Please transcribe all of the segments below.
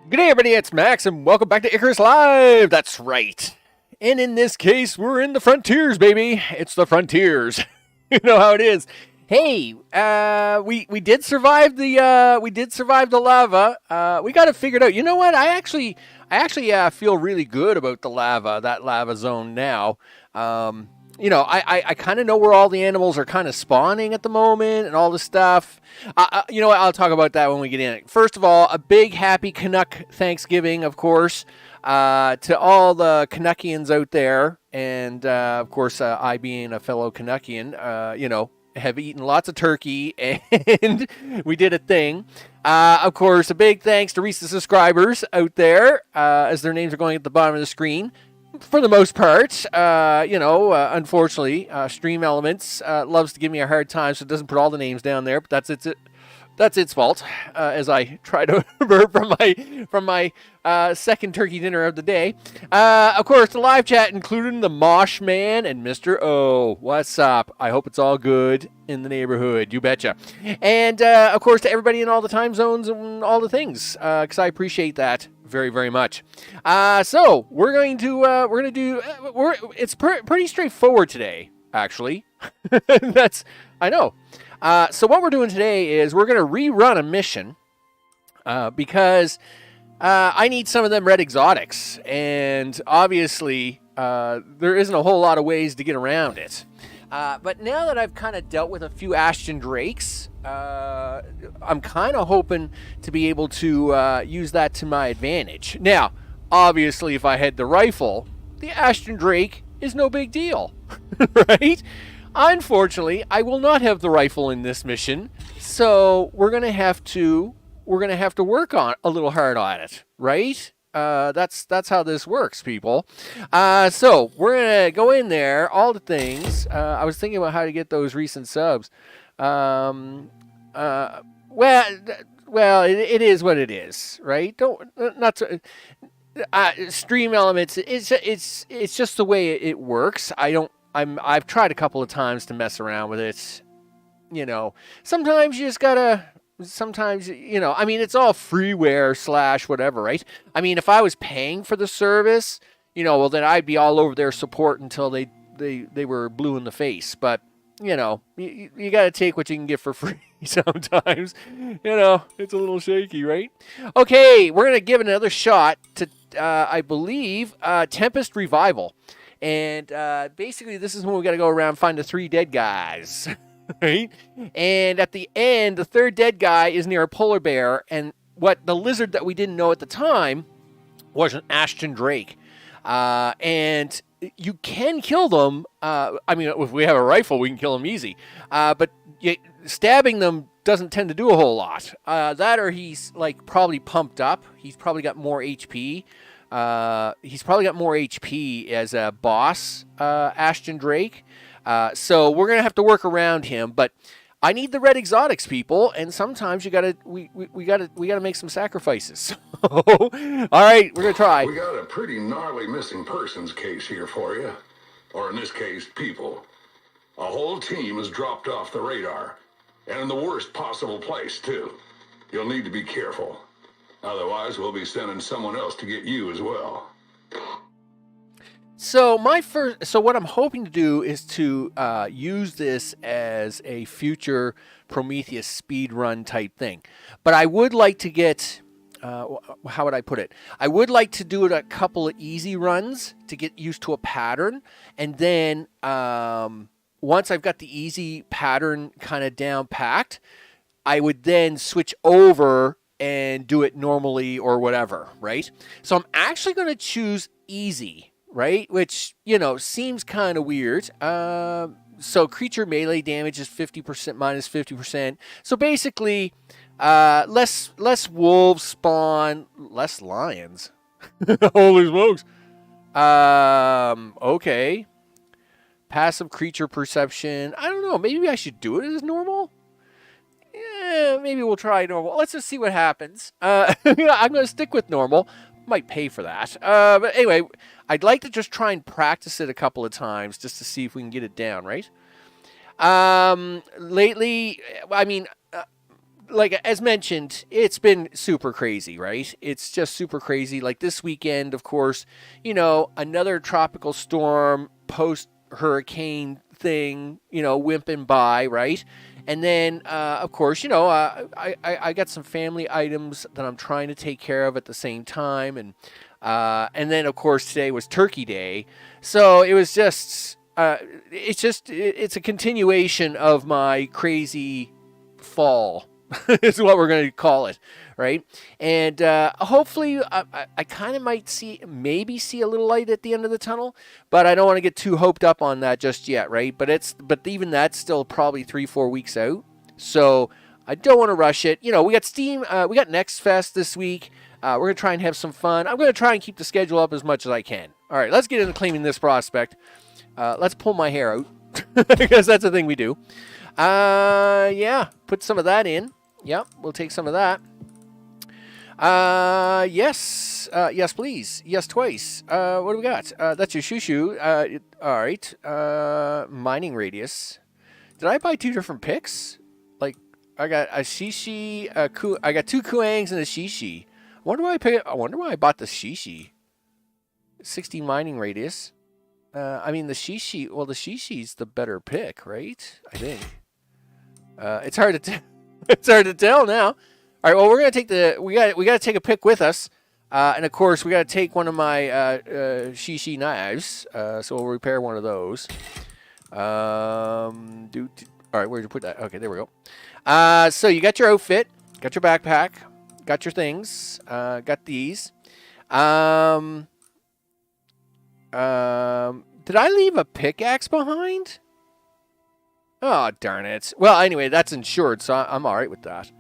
Good day, everybody. It's Max, and welcome back to Icarus Live. That's right. And in this case, we're in the frontiers, baby. It's the frontiers. You know how it is. Hey, we did survive the lava. We got it figured out. You know what? I actually feel really good about that lava zone now. I kind of know where all the animals are kind of spawning at the moment and all this stuff. You know what? I'll talk about that when we get in. First of all, a big happy Canuck Thanksgiving, of course, to all the Canuckians out there. And, of course, I being a fellow Canuckian, have eaten lots of turkey and we did a thing. Of course, a big thanks to recent subscribers out there, as their names are going at the bottom of the screen. For the most part, unfortunately, Stream Elements loves to give me a hard time, so it doesn't put all the names down there. But that's its fault. As I try to revert from my second turkey dinner of the day. Of course, the live chat including the Mosh Man and Mr. O. What's up? I hope it's all good in the neighborhood. You betcha. And of course, to everybody in all the time zones and all the things, because I appreciate that very, very much. So it's pretty straightforward today, actually. I know. So what we're doing today is we're going to rerun a mission, because I need some of them red exotics, and obviously there isn't a whole lot of ways to get around it. But now that I've kind of dealt with a few Ashton Drakes, I'm kind of hoping to be able to use that to my advantage. Now, obviously, if I had the rifle, the Ashton Drake is no big deal, right? Unfortunately, I will not have the rifle in this mission, so we're gonna have to work on a little hard on it, right? That's how this works, people. So we're gonna go in there, all the things. I was thinking about how to get those recent subs. Well, it is what it is, right? Stream Elements. It's just the way it works. I've tried a couple of times to mess around with it. Sometimes you just gotta. Sometimes, it's all freeware / whatever, right? I mean, if I was paying for the service, well, then I'd be all over their support until they were blue in the face. But, you got to take what you can get for free sometimes. It's a little shaky, right? Okay, we're going to give it another shot to, I believe, Tempest Revival. And basically, this is when we got to go around and find the 3 dead guys. Right? And at the end, the 3rd dead guy is near a polar bear, and what the lizard that we didn't know at the time was an Ashton Drake. And you can kill them. If we have a rifle, we can kill them easy. But stabbing them doesn't tend to do a whole lot. That or he's probably pumped up. He's probably got more HP. He's probably got more HP as a boss, Ashton Drake. So we're gonna have to work around him, but I need the red exotics, people, and sometimes we gotta make some sacrifices. All right, we're gonna try. We got a pretty gnarly missing persons case here for you, or in this case, people. A whole team has dropped off the radar, and in the worst possible place too. You'll need to be careful, otherwise we'll be sending someone else to get you as well. So what I'm hoping to do is to use this as a future Prometheus speed run type thing. But I would like to get, how would I put it? I would like to do it a couple of easy runs to get used to a pattern. And then once I've got the easy pattern kind of down packed, I would then switch over and do it normally or whatever, right? So I'm actually going to choose easy. Right, which seems kind of weird. So creature melee damage is 50% minus 50%. So basically, less wolves spawn, less lions. Holy smokes! Okay. Passive creature perception. I don't know. Maybe I should do it as normal. Yeah, maybe we'll try normal. Let's just see what happens. I'm going to stick with normal. Might pay for that. But anyway, I'd like to just try and practice it a couple of times just to see if we can get it down, right? Lately, like as mentioned, it's been super crazy, right? It's just super crazy. Like this weekend, of course, another tropical storm, post hurricane thing, whimping by, right? And then, of course, I got some family items that I'm trying to take care of at the same time, and then, of course, today was Turkey Day, so it was just, it's a continuation of my crazy fall, is what we're going to call it, right? And hopefully, I kind of might maybe see a little light at the end of the tunnel, but I don't want to get too hoped up on that just yet, right? But even that's still probably 3-4 weeks out, so I don't want to rush it. We got we got Next Fest this week. We're going to try and have some fun. I'm going to try and keep the schedule up as much as I can. All right, let's get into claiming this prospect. Let's pull my hair out, because that's the thing we do. Yeah, put some of that in. Yep, we'll take some of that. Yes, please. Yes, twice. What do we got? That's your shoo-shoo. All right. Mining radius. Did I buy 2 different picks? Like, I got a shishi, I got 2 kuangs and a shishi. I wonder why I bought the shishi. 60 mining radius. The shishi. Well, the shishi's the better pick, right? I think. It's hard to tell now. All right. Well, we're gonna take we got to take a pick with us, and of course we got to take one of my shishi knives. So we'll repair one of those. All right. Where'd you put that? Okay, there we go. So you got your outfit, got your backpack, got your things, got these. Did I leave a pickaxe behind? Oh, darn it. Well, anyway, that's insured, so I'm all right with that.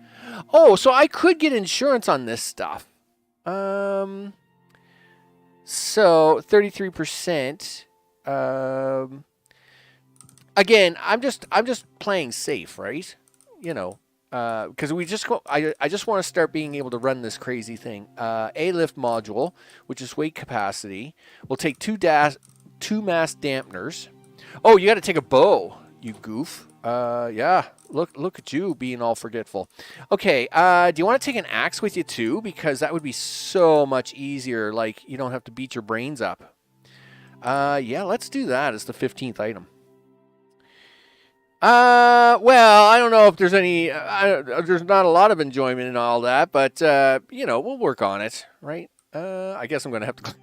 Oh, so I could get insurance on this stuff. So 33%. Again, I'm just playing safe, right? Because I just want to start being able to run this crazy thing. A lift module, which is weight capacity. We'll take 2 mass dampeners. Oh, you got to take a bow, you goof. Yeah. Look at you being all forgetful. Okay. Do you want to take an axe with you too? Because that would be so much easier. Like you don't have to beat your brains up. Yeah. Let's do that as the 15th item. Well, I don't know if there's any, there's not a lot of enjoyment in all that, but, we'll work on it, right? I guess I'm going to have to,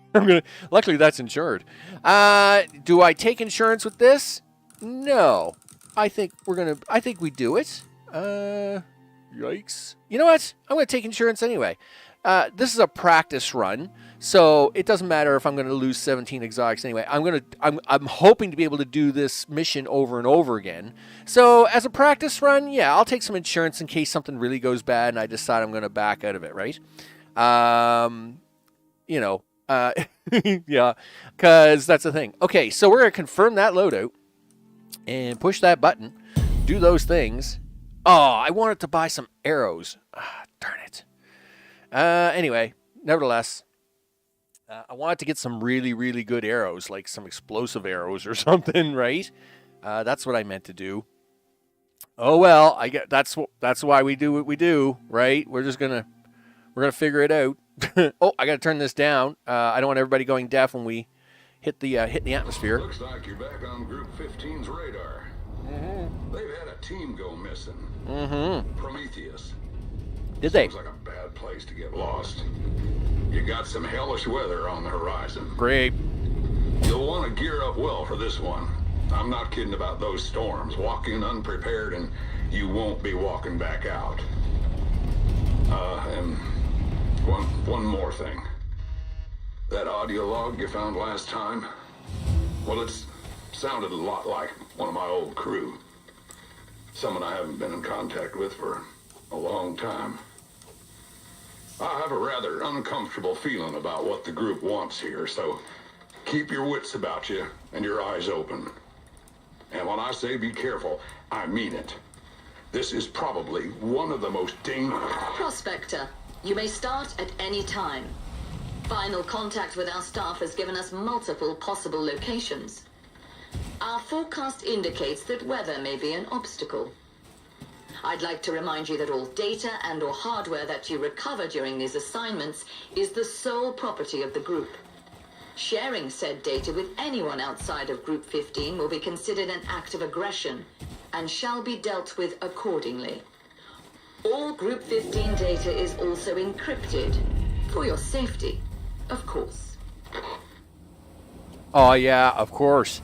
luckily that's insured. Do I take insurance with this? No. I think we do it. Yikes. You know what? I'm going to take insurance anyway. This is a practice run, so it doesn't matter if I'm going to lose 17 exotics anyway. I'm hoping to be able to do this mission over and over again. So as a practice run, yeah, I'll take some insurance in case something really goes bad and I decide I'm going to back out of it, right? Yeah, because that's the thing. Okay, so we're going to confirm that loadout and push that button, do those things. Oh, I wanted to buy some arrows. Darn it. Anyway, nevertheless, I wanted to get some really, really good arrows, like some explosive arrows or something, right? That's what I meant to do. Oh well, that's why we do what we do, right? We're gonna figure it out. Oh, I gotta turn this down. I don't want everybody going deaf when we hit the atmosphere. Looks like you're back on Group 15's radar. Mm-hmm. They've had a team go missing. Mm-hmm. Prometheus. Did they? Seems like a bad place to get lost. You got some hellish weather on the horizon. Great. You'll want to gear up well for this one. I'm not kidding about those storms. Walk in unprepared and you won't be walking back out. And one more thing. That audio log you found last time, well, it's sounded a lot like one of my old crew. Someone I haven't been in contact with for a long time. I have a rather uncomfortable feeling about what the group wants here, so keep your wits about you and your eyes open. And when I say be careful, I mean it. This is probably one of the most dangerous... Prospector, you may start at any time. Final contact with our staff has given us multiple possible locations. Our forecast indicates that weather may be an obstacle. I'd like to remind you that all data and or hardware that you recover during these assignments is the sole property of the group. Sharing said data with anyone outside of Group 15 will be considered an act of aggression and shall be dealt with accordingly. All Group 15 data is also encrypted, for your safety, of course. Oh yeah, of course.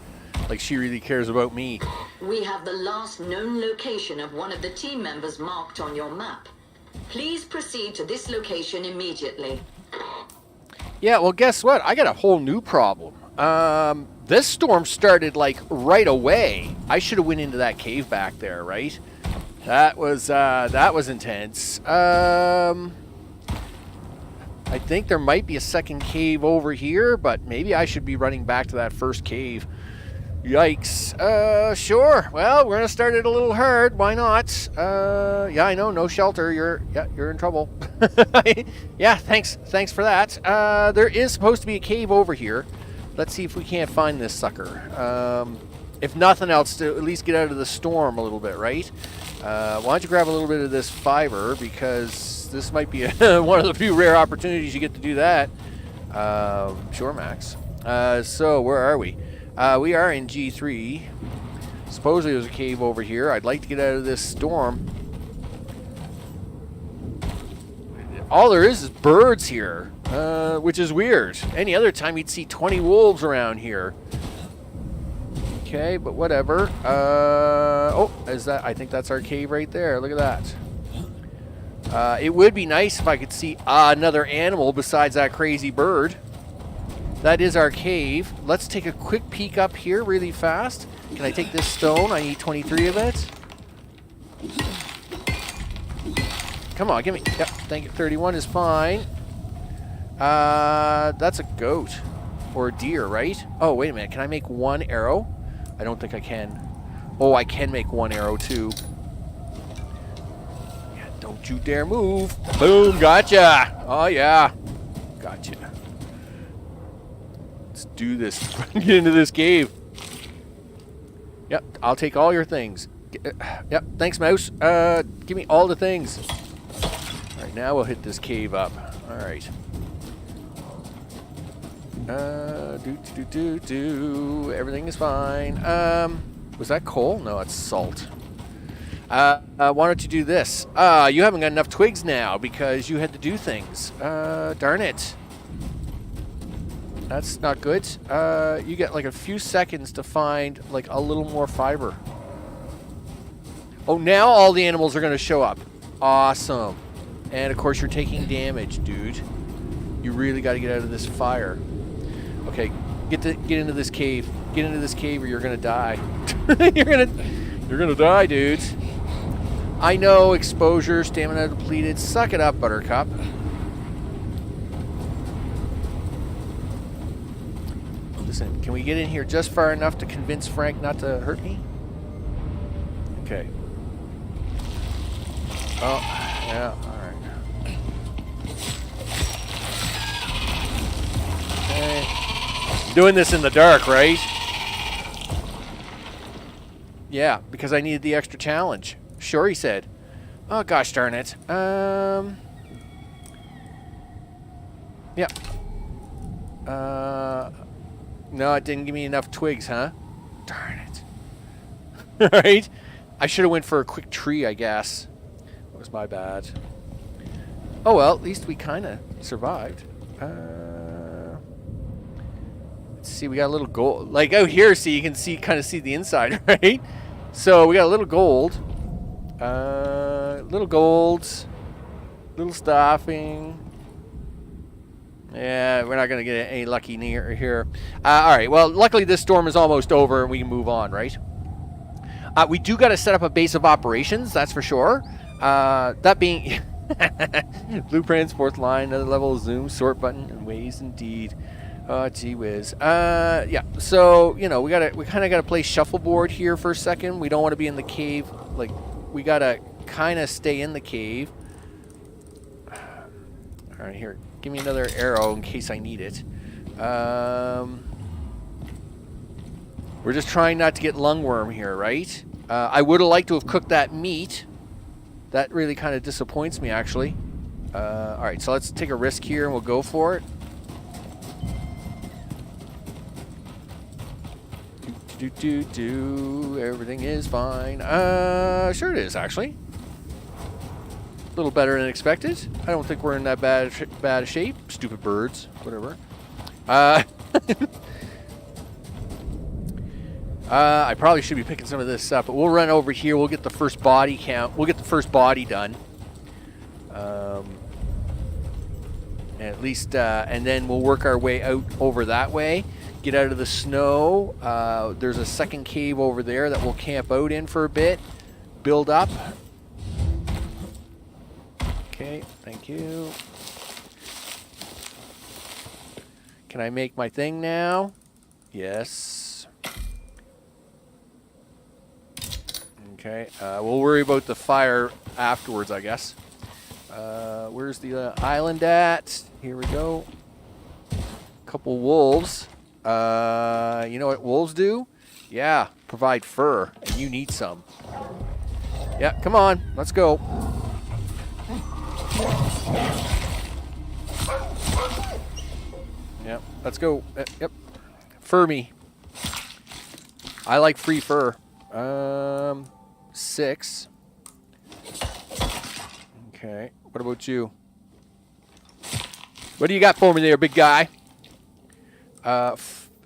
Like she really cares about me. We have the last known location of one of the team members marked on your map. Please proceed to this location immediately. Yeah, well, guess what? I got a whole new problem. This storm started like right away. I should have went into that cave back there, right? That was intense. I think there might be a second cave over here, but maybe I should be running back to that first cave. Yikes. Sure. Well, we're gonna start it a little hard. Why not? Yeah, I know. No shelter. You're in trouble. Yeah, thanks for that. There is supposed to be a cave over here. Let's see if we can't find this sucker. If nothing else, to at least get out of the storm a little bit, right? Why don't you grab a little bit of this fiber, because this might be one of the few rare opportunities you get to do that. Sure, Max. So where are we? We are in G3. Supposedly there's a cave over here. I'd like to get out of this storm. All there is birds here, which is weird. Any other time you'd see 20 wolves around here. Okay, but whatever. Oh, is that? I think that's our cave right there. Look at that. It would be nice if I could see another animal besides that crazy bird. That is our cave. Let's take a quick peek up here really fast. Can I take this stone? I need 23 of it. Come on, give me. Yep, thank you. 31 is fine. That's a goat. Or a deer, right? Oh, wait a minute. Can I make one arrow? I don't think I can. Oh, I can make one arrow too. Yeah, don't you dare move. Boom, gotcha. Oh, yeah. Gotcha. Let's do this. Get into this cave. Yep, I'll take all your things. Yep, thanks, mouse. Give me all the things. All right, now we'll hit this cave up. All right. Everything is fine. Was that coal? No, it's salt. Why don't you do this? You haven't got enough twigs now because you had to do things. Darn it. That's not good. You get like a few seconds to find like a little more fiber. Oh, now all the animals are going to show up. Awesome. And of course you're taking damage, dude. You really got to get out of this fire. Okay, get into this cave. Get into this cave or you're gonna die. you're gonna die, dudes. I know, exposure, stamina depleted. Suck it up, Buttercup. Listen, can we get in here just far enough to convince Frank not to hurt me? Okay. Oh, yeah, alright. Okay. Doing this in the dark, right? Yeah, because I needed the extra challenge. Sure, he said. Oh, gosh darn it. Yeah. No, it didn't give me enough twigs, huh? Darn it. Right? I should have went for a quick tree, I guess. That was my bad. Oh, well, at least we kind of survived. See, we got a little gold. Like out here, see, you can kind of see the inside, right? So we got a little gold. Little golds. Little staffing. Yeah, we're not going to get any lucky near here. All right, well, luckily this storm is almost over and we can move on, right? We do got to set up a base of operations, that's for sure. That being... Blueprints, fourth line, another level, zoom, sort button, and ways indeed. Oh, gee whiz. Yeah, so, you know, we kind of got to play shuffleboard here for a second. We don't want to be in the cave. Like, we got to kind of stay in the cave. All right, here. Give me another arrow in case I need it. We're just trying not to get lungworm here, right? I would have liked to have cooked that meat. That really kind of disappoints me, actually. All right, so let's take a risk here and we'll go for it. Everything is fine. Sure it is, actually. A little better than expected. I don't think we're in that bad shape. Stupid birds. Whatever. I probably should be picking some of this up, but we'll run over here. We'll get the first body count. We'll get the first body done. At least, and then we'll work our way out over that way. Get out of the snow. There's a second cave over there that we'll camp out in for a bit. Build up. Okay, thank you. Can I make my thing now? Yes. Okay, we'll worry about the fire afterwards, I guess. Where's the island at? Here we go. Couple wolves. You know what wolves do? Yeah, provide fur, and you need some. Yeah, come on, let's go. Yep, let's go. Yep, fur me. I like free fur. 6. Okay, what about you? What do you got for me there, big guy?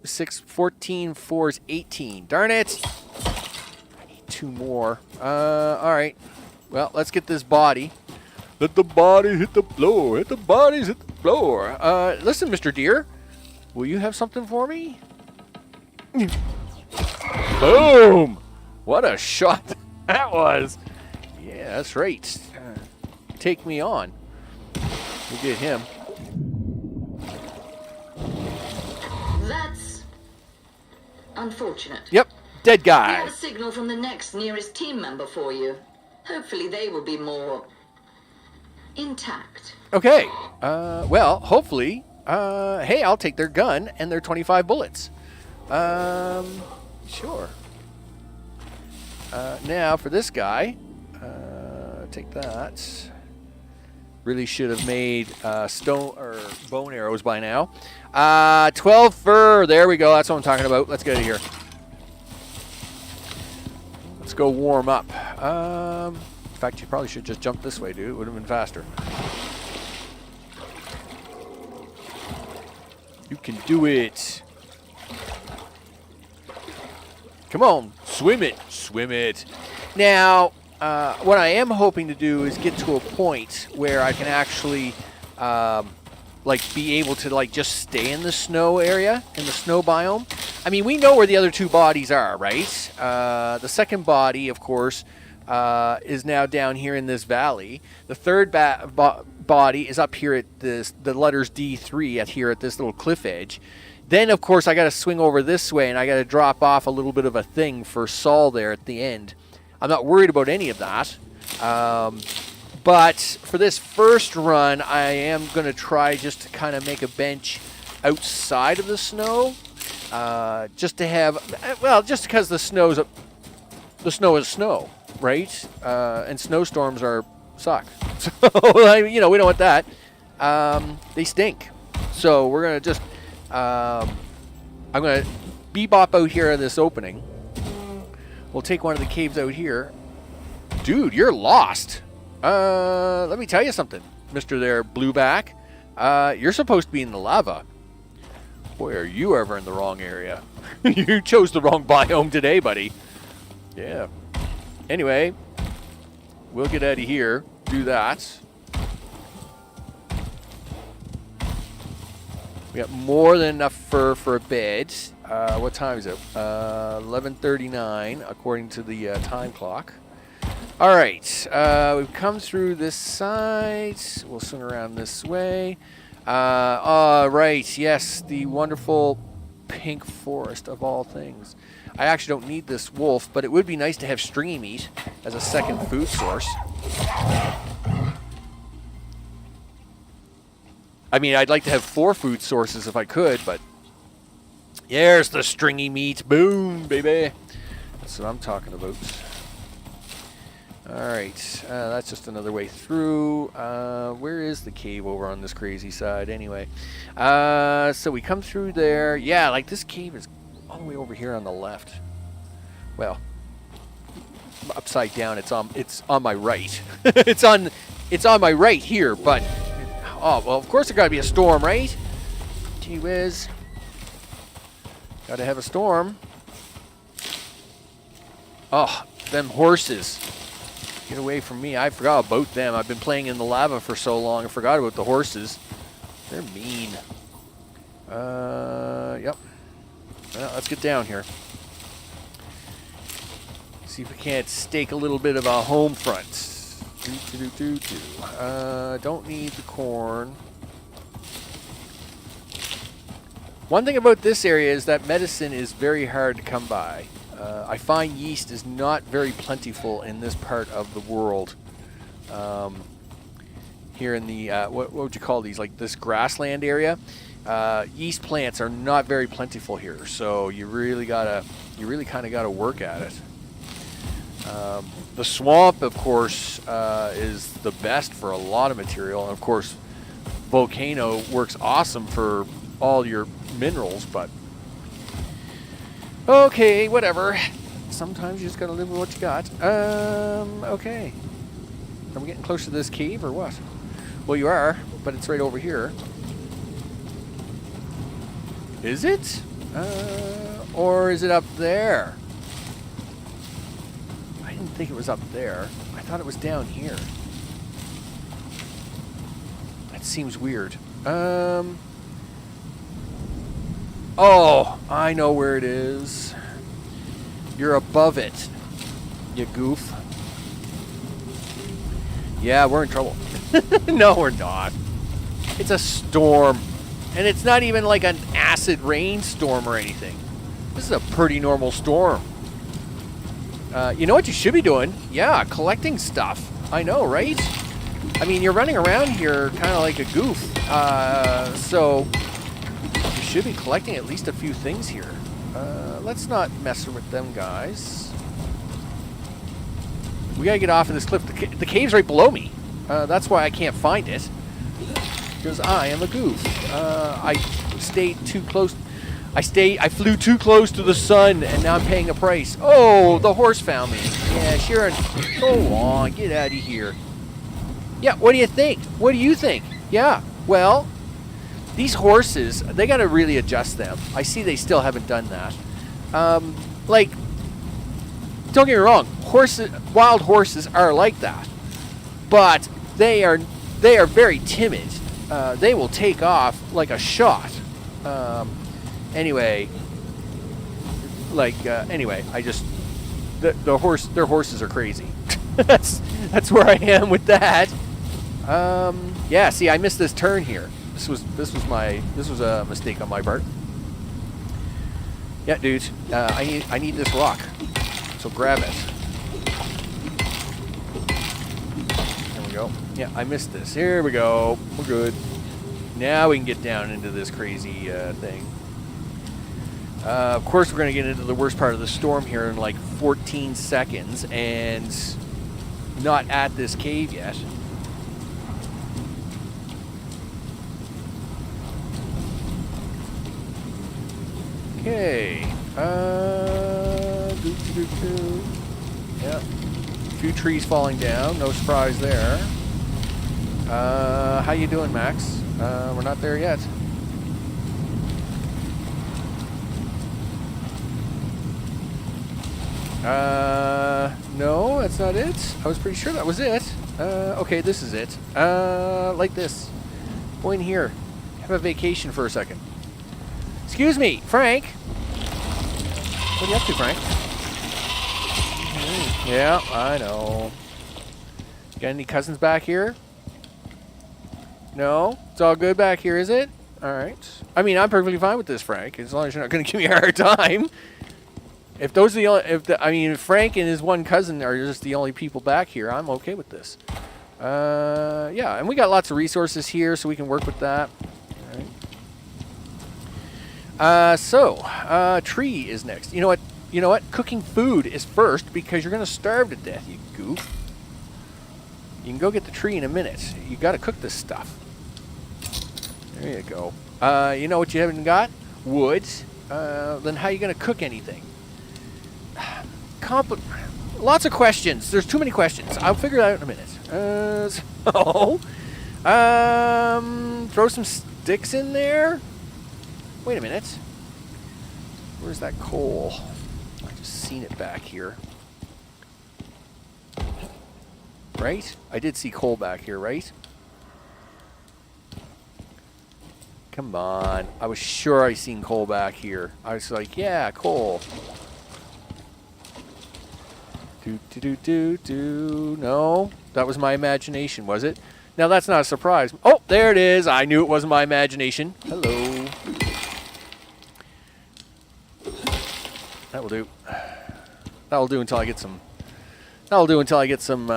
6, 14, 4 is 18. Darn it! I need 2 more. All right. Well, let's get this body. Let the body hit the floor. Let the bodies hit the floor. Listen, Mr. Deer. Will you have something for me? Boom! What a shot that was. Yeah, that's right. Take me on. We'll get him. That's unfortunate. Yep, dead We guy. have a signal from the next nearest team member for you. Hopefully they will be more intact. Okay. Well, hopefully. Hey, I'll take their gun and their 25 bullets. Sure. Now for this guy, take that. Really should have made stone or bone arrows by now. 12 fur. There we go. That's what I'm talking about. Let's get out of here. Let's go warm up. In fact, you probably should just jump this way, dude. It would have been faster. You can do it. Come on. Swim it. Swim it. Now, what I am hoping to do is get to a point where I can actually, like, be able to, like, just stay in the snow area, in the snow biome. I mean, we know where the other 2 bodies are, right? The second body, of course, is now down here in this valley. The third body is up here at the letters D3 here at this little cliff edge. Then, of course, I got to swing over this way, and I got to drop off a little bit of a thing for Saul there at the end. I'm not worried about any of that. But for this first run, I am going to try just to kind of make a bench outside of the snow. Just to have, well, just because the snow is snow, right? And snowstorms suck. So, you know, we don't want that. They stink. So we're going to just, I'm going to bebop out here in this opening. We'll take one of the caves out here. Dude, you're lost. Let me tell you something, Mr. there, Blueback. You're supposed to be in the lava. Boy, are you ever in the wrong area. You chose the wrong biome today, buddy. Yeah. Anyway, we'll get out of here. Do that. We got more than enough fur for a bed. What time is it? 11:39, according to the time clock. All right, we've come through this side. We'll swing around this way. All right, yes, the wonderful pink forest of all things. I actually don't need this wolf, but it would be nice to have stringy meat as a second food source. I mean, I'd like to have 4 food sources if I could, but there's the stringy meat. Boom, baby. That's what I'm talking about. Alright, that's just another way through. Where is the cave over on this crazy side anyway? So we come through there. Yeah, like this cave is all the way over here on the left. Well, upside down, it's on my right. it's on my right here, but oh well, of course there gotta be a storm, right? Gee whiz. Gotta have a storm. Oh, them horses. Get away from me. I forgot about them. I've been playing in the lava for so long. I forgot about the horses. They're mean. Yep. Well, let's get down here. See if we can't stake a little bit of a home front. Don't need the corn. One thing about this area is that medicine is very hard to come by. I find yeast is not very plentiful in this part of the world. Here in the, what would you call these, like this grassland area? Yeast plants are not very plentiful here, so you really kind of gotta work at it. The swamp, of course, is the best for a lot of material, and of course, volcano works awesome for all your minerals, but okay, whatever. Sometimes you just gotta live with what you got. Okay. Are we getting close to this cave or what? Well, you are, but it's right over here. Is it? Or is it up there? I didn't think it was up there. I thought it was down here. That seems weird. Oh, I know where it is. You're above it, you goof. Yeah, we're in trouble. No, we're not. It's a storm. And it's not even like an acid rainstorm or anything. This is a pretty normal storm. You know what you should be doing? Yeah, collecting stuff. I know, right? I mean, you're running around here kind of like a goof. So you should be collecting at least a few things here. Let's not mess with them guys. We gotta get off of this cliff. The cave's right below me. That's why I can't find it. Because I am a goof. I stayed too close. I flew too close to the sun, and now I'm paying a price. Oh, the horse found me. Yeah, sure. Go on, get out of here. Yeah, what do you think? What do you think? Yeah, well, these horses, they got to really adjust them. I see they still haven't done that. Like, don't get me wrong, wild horses are like that, but they are very timid. They will take off like a shot. Anyway, I just their horses are crazy. that's where I am with that. Yeah, see, I missed this turn here. This was a mistake on my part. Yeah, dude, I need this rock, so grab it. There we go. Yeah, I missed this. Here we go. We're good. Now we can get down into this crazy thing. Of course, we're going to get into the worst part of the storm here in like 14 seconds, and not at this cave yet. Okay. Yeah. A few trees falling down. No surprise there. How you doing, Max? We're not there yet. No, that's not it. I was pretty sure that was it. Okay, this is it. Like this. Go in here. Have a vacation for a second. Excuse me, Frank. What are you up to, Frank? Yeah, I know. Got any cousins back here? No? It's all good back here, is it? Alright. I mean, I'm perfectly fine with this, Frank, as long as you're not going to give me a hard time. If those are the only... if Frank and his one cousin are just the only people back here, I'm okay with this. Yeah, and we got lots of resources here, so we can work with that. Alright. Tree is next. You know what? Cooking food is first, because you're going to starve to death, you goof. You can go get the tree in a minute. You got to cook this stuff. There you go. You know what you haven't got? Wood. Then how are you going to cook anything? Lots of questions. There's too many questions. I'll figure it out in a minute. Throw some sticks in there. Wait a minute. Where's that coal? I just seen it back here. Right? I did see coal back here, right? Come on. I was sure I seen coal back here. I was like, yeah, coal. No, that was my imagination, was it? Now that's not a surprise. Oh, there it is. I knew it wasn't my imagination. Hello. That will do. That'll do until I get some. That'll do until I get some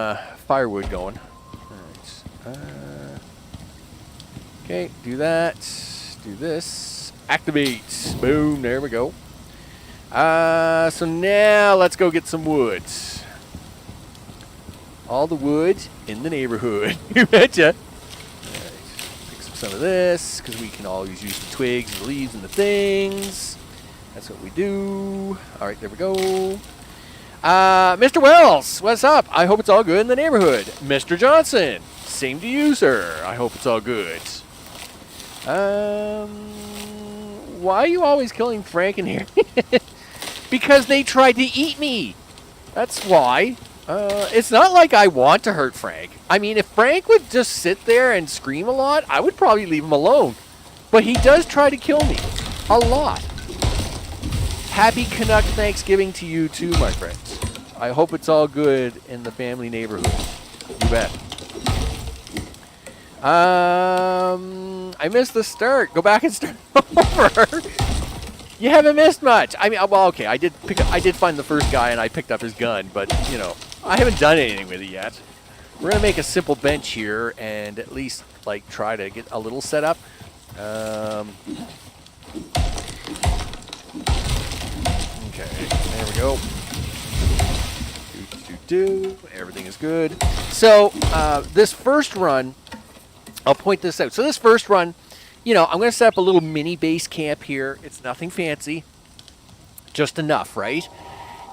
firewood going. All right. Okay, do that. Do this. Activate. Boom. There we go. So now let's go get some wood. All the wood in the neighborhood. You betcha. All right. Pick some of this because we can always use the twigs and the leaves and the things. That's what we do. All right, there we go. Mr. Wells, what's up? I hope it's all good in the neighborhood. Mr. Johnson, same to you, sir. I hope it's all good. Why are you always killing Frank in here? Because they tried to eat me. That's why. It's not like I want to hurt Frank. I mean, if Frank would just sit there and scream a lot, I would probably leave him alone. But he does try to kill me. A lot. Happy Canuck Thanksgiving to you too, my friends. I hope it's all good in the family neighborhood. You bet. I missed the start. Go back and start over. You haven't missed much. I mean, well, okay. I did find the first guy and I picked up his gun, but you know, I haven't done anything with it yet. We're gonna make a simple bench here and at least like try to get a little set up. Okay, there we go. Everything is good. So this first run, I'll point this out. So this first run, you know, I'm going to set up a little mini base camp here. It's nothing fancy, just enough, right?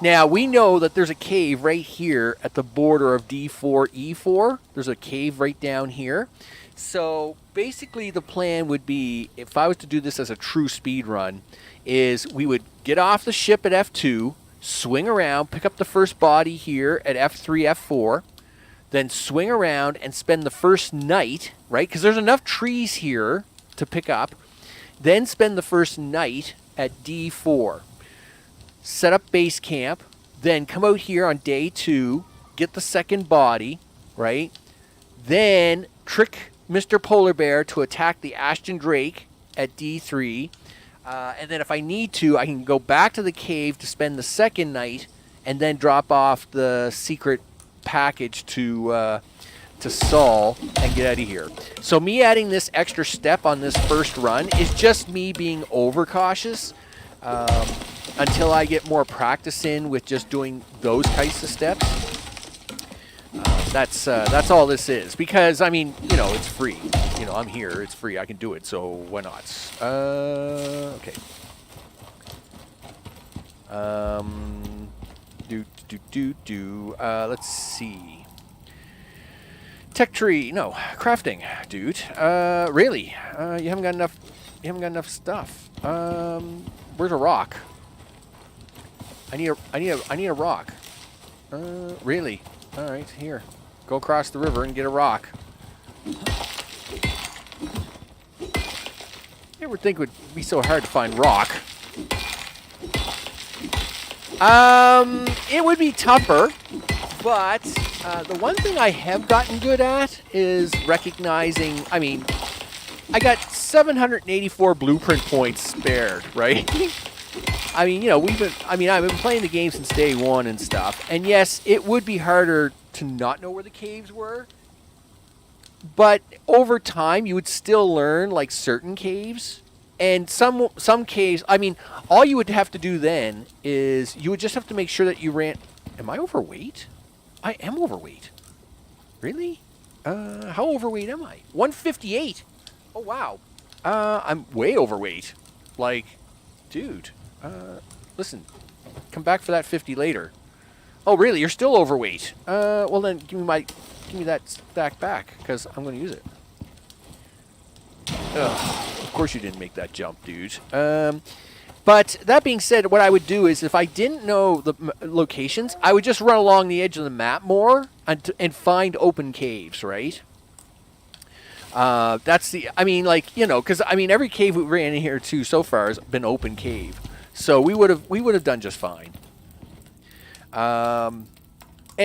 Now, we know that there's a cave right here at the border of D4E4. There's a cave right down here. So basically the plan would be, if I was to do this as a true speed run, is we would get off the ship at F2, swing around, pick up the first body here at F3, F4, then swing around and spend the first night, right? Because there's enough trees here to pick up. Then spend the first night at D4. Set up base camp. Then come out here on day 2, get the second body, right? Then trick Mr. Polar Bear to attack the Ashton Drake at D3. And then if I need to, I can go back to the cave to spend the second night and then drop off the secret package to Saul and get out of here. So me adding this extra step on this first run is just me being overcautious until I get more practice in with just doing those types of steps. That's all this is. Because, I mean, you know, it's free. You know, I'm here. It's free. I can do it. So why not? Okay. Let's see. Tech tree. No, crafting, dude. Really? You haven't got enough. You haven't got enough stuff. Where's a rock? I need a rock. Really? All right, here. Go across the river and get a rock. You ever think it would be so hard to find rock? It would be tougher, but the one thing I have gotten good at is recognizing. I mean, I got 784 blueprint points spared, right? I mean, you know, I've been playing the game since day one and stuff. And yes, it would be harder to not know where the caves were. But over time, you would still learn, like, certain caves. And some caves, I mean, all you would have to do then is you would just have to make sure that you ran... Am I overweight? I am overweight. Really? How overweight am I? 158. Oh, wow. I'm way overweight. Like, dude, listen, come back for that 50 later. Oh, really? You're still overweight. Well then, give me that stack back, because I'm going to use it. Ugh, of course you didn't make that jump, dude. But that being said, what I would do is, if I didn't know the locations, I would just run along the edge of the map more and find open caves, right? That's the, I mean, like, you know, because I mean, every cave we ran in here to so far has been open cave, so we would have done just fine. And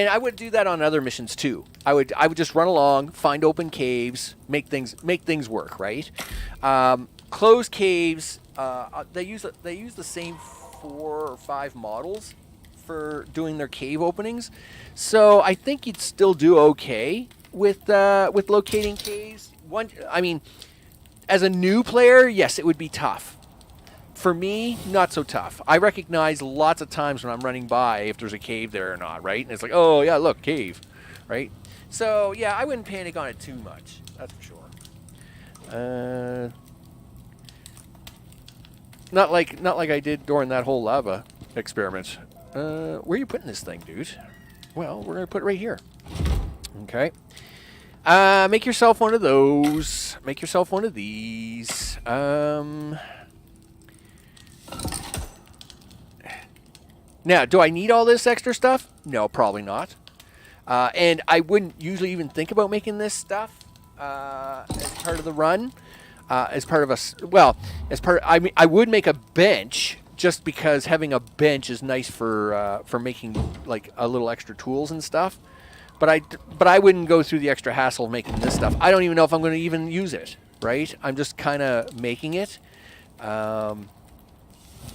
I would do that on other missions too. I would just run along, find open caves, make things work, right? Closed caves. They use the same 4 or 5 models for doing their cave openings, so I think you'd still do okay with locating caves. I mean, as a new player, yes, it would be tough. For me, not so tough. I recognize lots of times when I'm running by if there's a cave there or not, right? And it's like, oh yeah, look, cave, right? So yeah, I wouldn't panic on it too much. That's for sure. Not like I did during that whole lava experiment. Where are you putting this thing, dude? Well, we're gonna put it right here. Okay. Make yourself one of those. Make yourself one of these. Now, do I need all this extra stuff? No, probably not. And I wouldn't usually even think about making this stuff as part of the run. As part of I mean, I would make a bench just because having a bench is nice for making like a little extra tools and stuff. But I wouldn't go through the extra hassle of making this stuff. I don't even know if I'm going to even use it. Right? I'm just kind of making it.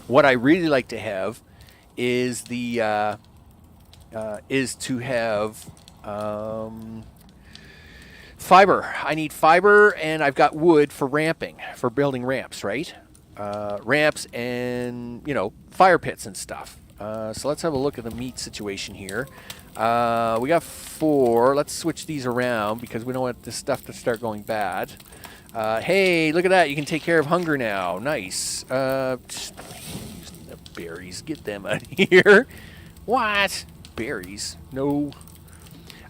What I really like to have is to have fiber. I need fiber, and I've got wood for ramping, for building ramps, right? Ramps and, you know, fire pits and stuff. So let's have a look at the meat situation here. We got 4. Let's switch these around because we don't want this stuff to start going bad. Hey, look at that. You can take care of hunger now. Nice. Just using the berries. Get them out of here. What? Berries? No.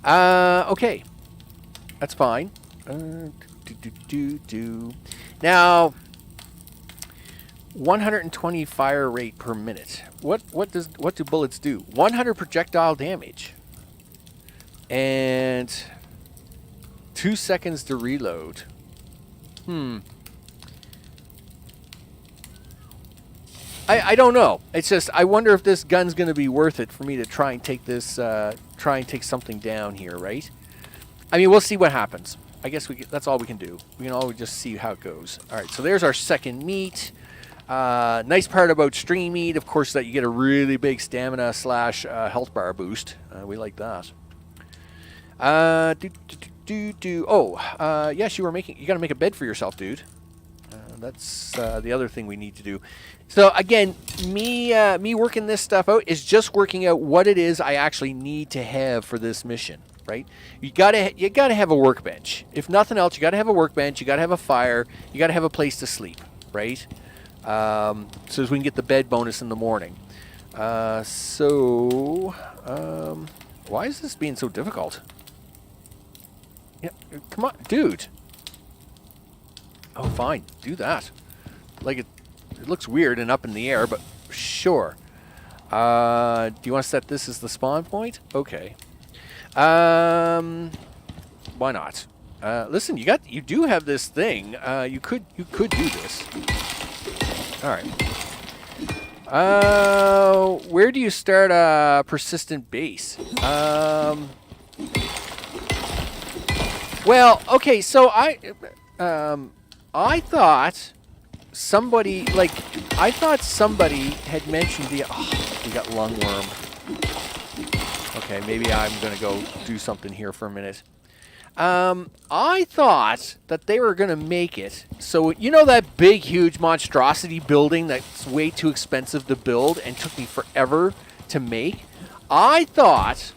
Okay. That's fine. Now, 120 fire rate per minute. What do bullets do? 100 projectile damage. And 2 seconds to reload. I don't know. It's just I wonder if this gun's going to be worth it for me to try and take this take something down here, right? I mean, we'll see what happens. I guess that's all we can do. We can always just see how it goes. All right, so there's our second meat. Nice part about stream meat, of course, that you get a really big stamina / health bar boost. We like that. Yes, you got to make a bed for yourself, dude. That's the other thing we need to do. So again, me working this stuff out is just working out what it is I actually need to have for this mission, right? You gotta have a workbench. If nothing else, you gotta have a workbench. You gotta have a fire. You gotta have a place to sleep, right? So as we can get the bed bonus in the morning. Why is this being so difficult? Yeah, come on, dude. Oh, fine. Do that. Like it looks weird and up in the air, but sure. Do you want to set this as the spawn point? Okay. Why not? Listen, you do have this thing. You could do this. All right. Where do you start a persistent base? Well, okay, so I thought somebody had mentioned we got lungworm. Okay, maybe I'm going to go do something here for a minute. I thought that they were going to make it. So, you know that big, huge monstrosity building that's way too expensive to build and took me forever to make? I thought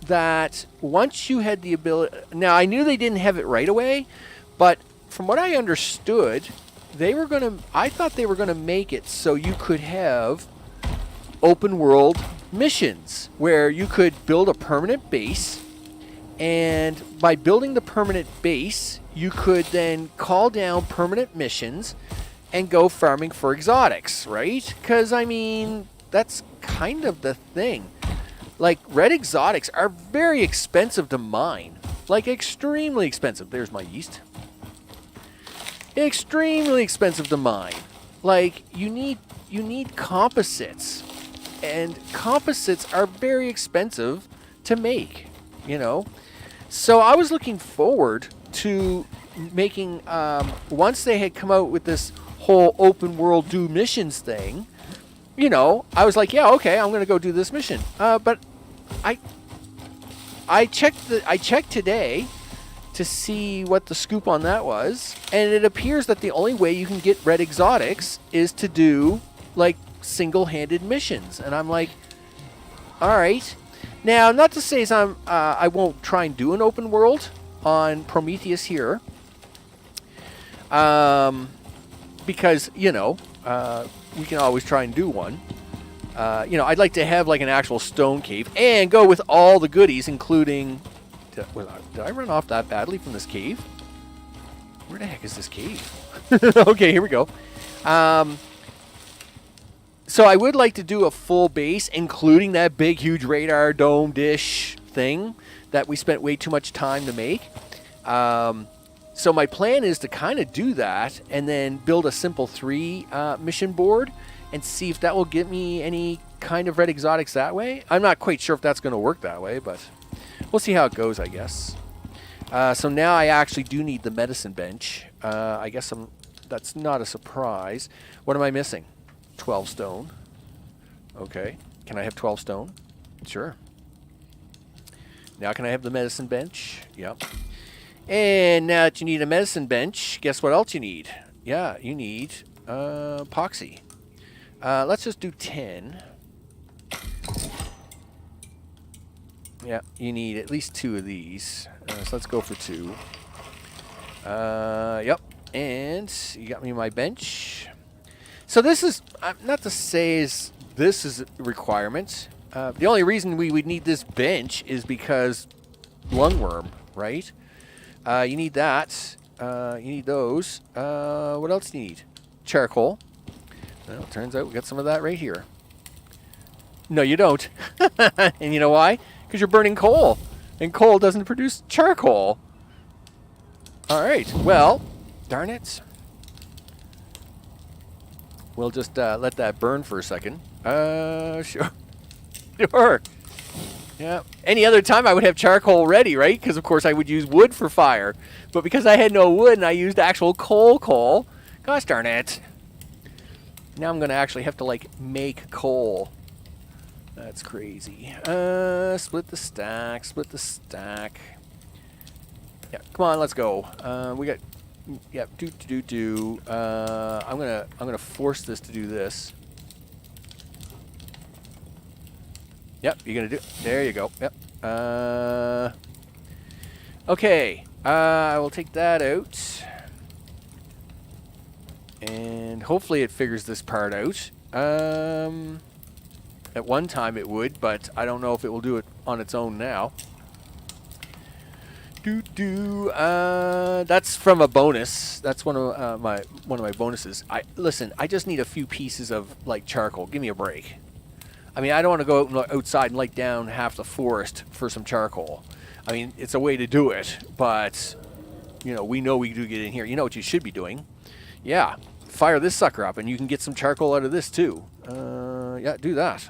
that once you had the ability... Now, I knew they didn't have it right away, but from what I understood, I thought they were going to make it so you could have open world missions where you could build a permanent base, and by building the permanent base, you could then call down permanent missions and go farming for exotics, right? Because, I mean, that's kind of the thing. Like, red exotics are very expensive to mine. Like, extremely expensive. There's my yeast. Extremely expensive to mine. Like, you need composites. And composites are very expensive to make, you know? So I was looking forward to making, once they had come out with this whole open world do missions thing, you know, I was like, yeah, okay, I'm going to go do this mission. But I checked today to see what the scoop on that was, and it appears that the only way you can get red exotics is to do, like, single-handed missions. And I'm like, all right. Now, not to say I won't try and do an open world on Prometheus here, because, you know, we can always try and do one. You know, I'd like to have like an actual stone cave and go with all the goodies, including... Did I run off that badly from this cave? Where the heck is this cave? Okay, here we go. So I would like to do a full base, including that big, huge radar dome dish thing that we spent way too much time to make. So my plan is to kind of do that and then build a simple 3 mission board and see if that will get me any kind of red exotics that way. I'm not quite sure if that's going to work that way, but we'll see how it goes, I guess. So now I actually do need the medicine bench. I guess that's not a surprise. What am I missing? 12 stone. Okay. Can I have 12 stone? Sure. Now can I have the medicine bench? Yep. And now that you need a medicine bench, guess what else you need? Yeah, you need epoxy. Let's just do 10. Yeah, you need at least 2 of these. So let's go for 2. Yep. And you got me my bench. So this is, not to say this is a requirement. The only reason we would need this bench is because lungworm, right? You need that. You need those. What else do you need? Charcoal. Well, it turns out we got some of that right here. No, you don't. And you know why? Because you're burning coal. And coal doesn't produce charcoal. All right. Well, darn it. We'll just let that burn for a second. Sure. Sure. Yeah. Any other time I would have charcoal ready, right? Because, of course, I would use wood for fire. But because I had no wood and I used actual coal, gosh darn it. Now I'm going to actually have to, like, make coal. That's crazy. Split the stack. Yeah, come on, let's go. We got... Yeah, I'm gonna force this to do this. Yep, you're gonna do. There you go. Yep. Okay. I will take that out, and hopefully it figures this part out. At one time it would, but I don't know if it will do it on its own now. That's from a bonus. That's one of my bonuses. Listen, I just need a few pieces of like charcoal. Give me a break. I mean, I don't want to go outside and light down half the forest for some charcoal. I mean, it's a way to do it, but you know, we do get in here. You know what you should be doing? Yeah, fire this sucker up, and you can get some charcoal out of this too. Yeah, do that.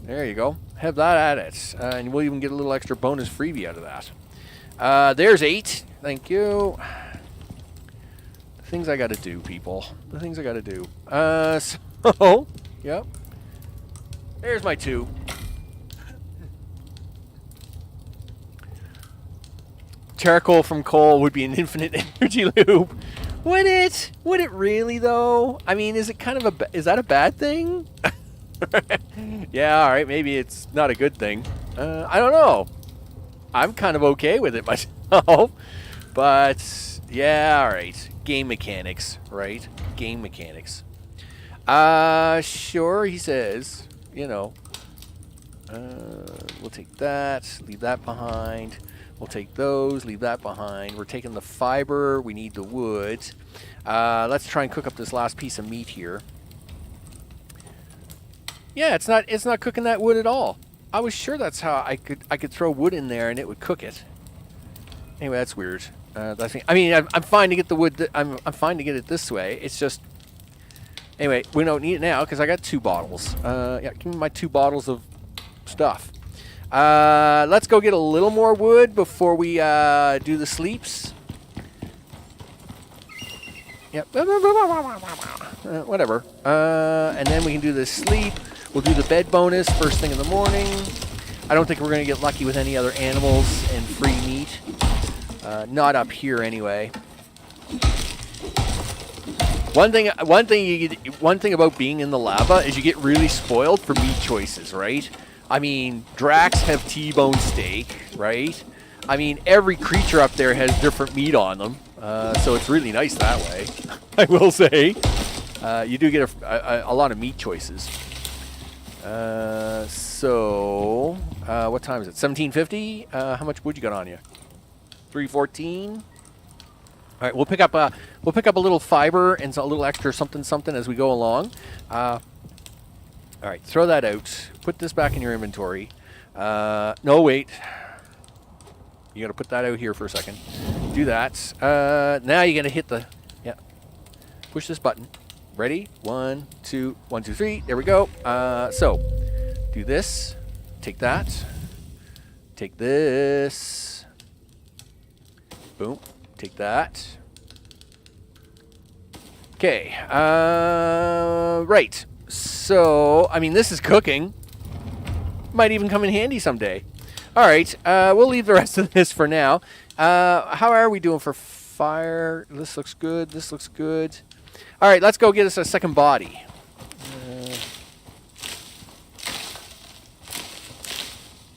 There you go. Have that at it. And we'll even get a little extra bonus freebie out of that. There's 8. Thank you. The things I got to do, people. The things I got to do. So, yep. There's my 2. Charcoal from coal would be an infinite energy loop. Would it? Would it really, though? I mean, is it kind of is that a bad thing? Yeah, all right, maybe it's not a good thing. I don't know. I'm kind of okay with it myself. But, yeah, all right. Game mechanics, right? Game mechanics. Sure, he says. You know. We'll take that. Leave that behind. We'll take those. Leave that behind. We're taking the fiber. We need the wood. Let's try and cook up this last piece of meat here. Yeah, it's not cooking that wood at all. I was sure that's how I could throw wood in there and it would cook it. Anyway, that's weird. I mean, I'm fine to get the wood. I'm fine to get it this way. It's just. Anyway, we don't need it now because I got 2 bottles. Yeah, give me my 2 bottles of stuff. Let's go get a little more wood before we do the sleeps. Yep. Whatever. And then we can do the sleep. We'll do the bed bonus first thing in the morning. I don't think we're going to get lucky with any other animals and free meat. Not up here anyway. One thing about being in the lava is you get really spoiled for meat choices, right? I mean, Drax have T-bone steak, right? I mean, every creature up there has different meat on them, so it's really nice that way. I will say, you do get a lot of meat choices. So, what time is it? 17:50. How much wood you got on you? 314. All right, we'll pick up a little fiber and a little extra something as we go along. All right, throw that out. Put this back in your inventory. No, wait. You got to put that out here for a second. Do that. Now you got to hit the push this button. Ready? 1, 2, 1, 2, 3. There we go. So do this. Take that. Take this. Boom. Take that. Okay. Right. So, I mean, this is cooking. Might even come in handy someday. All right. We'll leave the rest of this for now. How are we doing for fire? This looks good. This looks good. All right. Let's go get us a second body.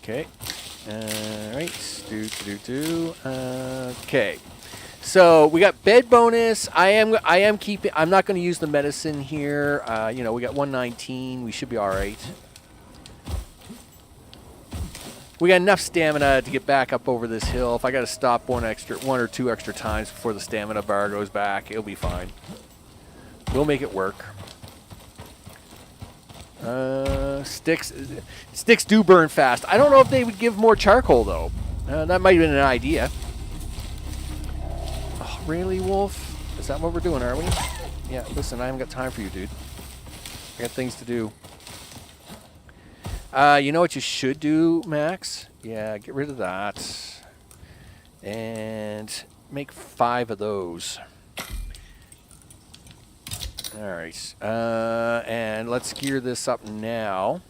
Okay. All right. Okay. So we got bed bonus. I am keeping. I'm not going to use the medicine here. You know, we got 119. We should be all right. We got enough stamina to get back up over this hill. If I got to stop one or two extra times before the stamina bar goes back, it'll be fine. We'll make it work. Sticks do burn fast. I don't know if they would give more charcoal though. That might have been an idea. Oh, really, Wolf? Is that what we're doing, are we? Yeah, listen, I haven't got time for you, dude. I got things to do. You know what you should do, Max? Yeah, get rid of that. And make 5 of those. All right. And let's gear this up now.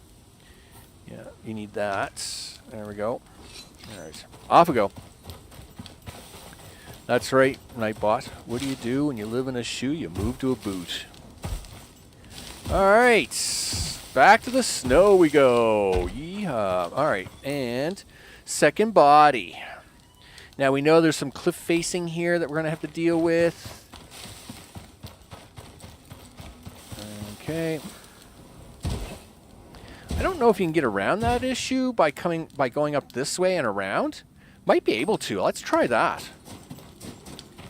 Yeah, you need that. There we go. All right. Off we go. That's right, Nightbot. What do you do when you live in a shoe? You move to a boot. All right. Back to the snow we go. Yeehaw. All right. And second body. Now we know there's some cliff facing here that we're going to have to deal with. Okay. I don't know if you can get around that issue by going up this way and around. Might be able to. Let's try that.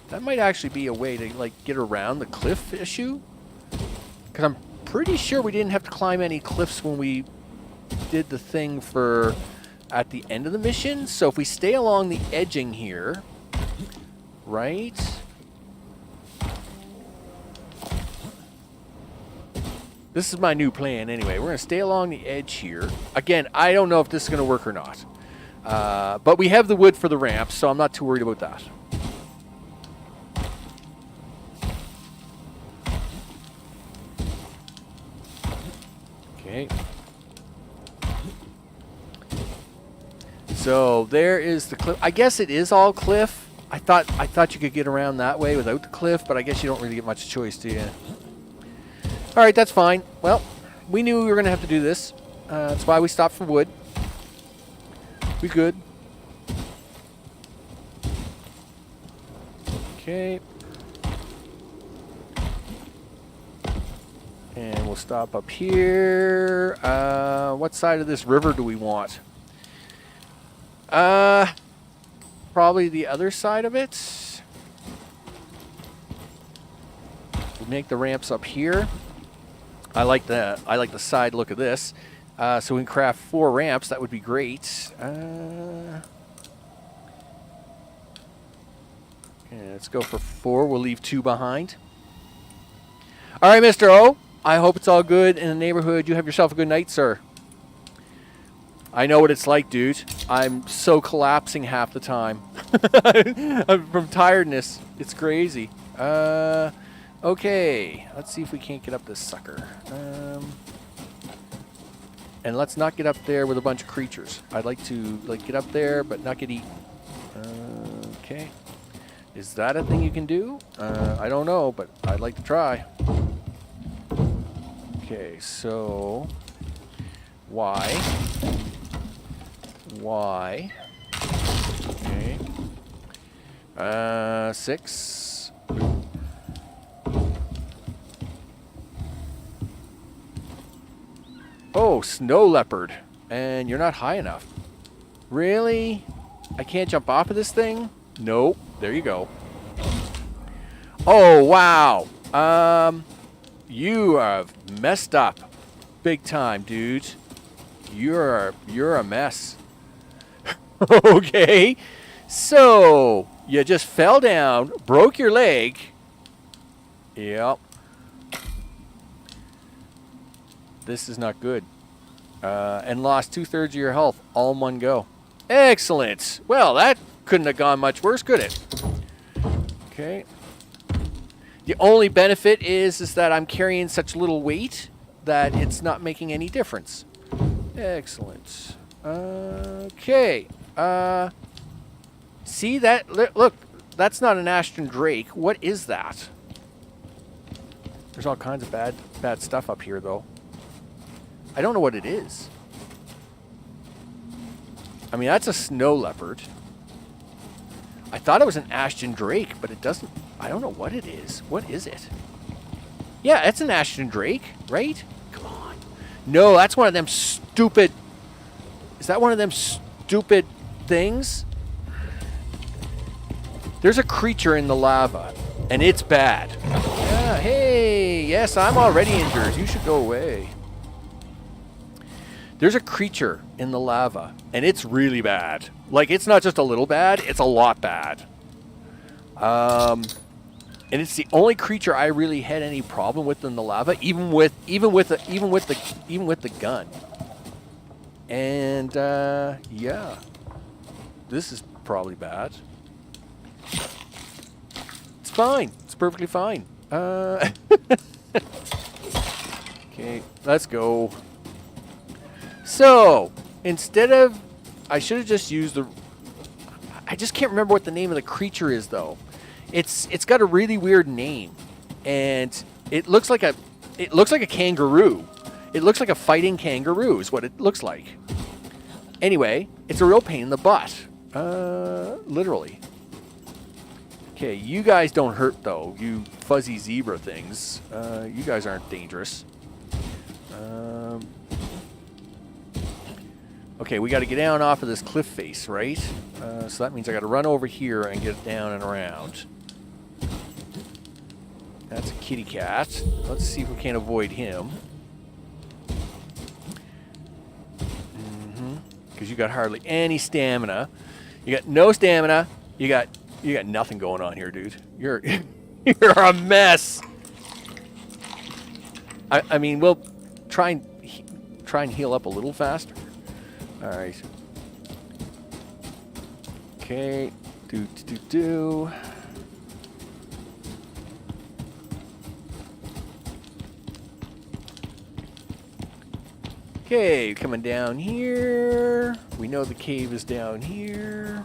That might actually be a way to like get around the cliff issue. Because I'm pretty sure we didn't have to climb any cliffs when we did the thing for at the end of the mission. So if we stay along the edging here, right? This is my new plan anyway. We're going to stay along the edge here. Again, I don't know if this is going to work or not. But we have the wood for the ramp, so I'm not too worried about that. Okay. So there is the cliff. I guess it is all cliff. I thought you could get around that way without the cliff, but I guess you don't really get much choice, do you? All right, that's fine. Well, We knew we were going to have to do this. That's why we stopped for wood. We good. Okay. And we'll stop up here. What side of this river do we want? Probably the other side of it. We'll make the ramps up here. I like the side look of this. So we can craft 4 ramps. That would be great. Okay, let's go for 4. We'll leave 2 behind. All right, Mr. O. I hope it's all good in the neighborhood. You have yourself a good night, sir. I know what it's like, dude. I'm so collapsing half the time. From tiredness. It's crazy. Okay. Let's see if we can't get up this sucker. And let's not get up there with a bunch of creatures. I'd like to get up there, but not get eaten. Okay. Is that a thing you can do? I don't know, but I'd like to try. Okay, so Y. Okay. 6. Oh, snow leopard. And you're not high enough. Really? I can't jump off of this thing? Nope. There you go. Oh, wow. You have messed up big time, dude. You're a mess. Okay. So, you just fell down, broke your leg. Yep. This is not good. And lost 2/3 of your health all in one go. Excellent. Well, that couldn't have gone much worse, could it? Okay. The only benefit is that I'm carrying such little weight that it's not making any difference. Excellent. Okay. See that? Look, that's not an Ashton Drake. What is that? There's all kinds of bad stuff up here, though. I don't know what it is. I mean, that's a snow leopard. I thought it was an Ashton Drake, but it doesn't. I don't know what it is. What is it? Yeah, it's an Ashton Drake, right? Come on. No, that's one of them stupid. Is that one of them stupid things? There's a creature in the lava, and it's bad. Yeah, hey, yes, I'm already injured. You should go away. There's a creature in the lava, and it's really bad. Like, it's not just a little bad, it's a lot bad. And it's the only creature I really had any problem with in the lava, even with the gun. And yeah, this is probably bad. It's fine. It's perfectly fine. Okay, let's go. So, instead of... I should have just used the... I just can't remember what the name of the creature is, though. It's got a really weird name. And it looks like a kangaroo. It looks like a fighting kangaroo is what it looks like. Anyway, it's a real pain in the butt. Literally. Okay, you guys don't hurt, though. You fuzzy zebra things. You guys aren't dangerous. Okay, we got to get down off of this cliff face, right? So that means I got to run over here and get down and around. That's a kitty cat. Let's see if we can't avoid him. Because you got hardly any stamina. You got no stamina. You got nothing going on here, dude. You're a mess. I mean, we'll try and heal up a little faster. All right. Okay. Do. Okay, coming down here. We know the cave is down here.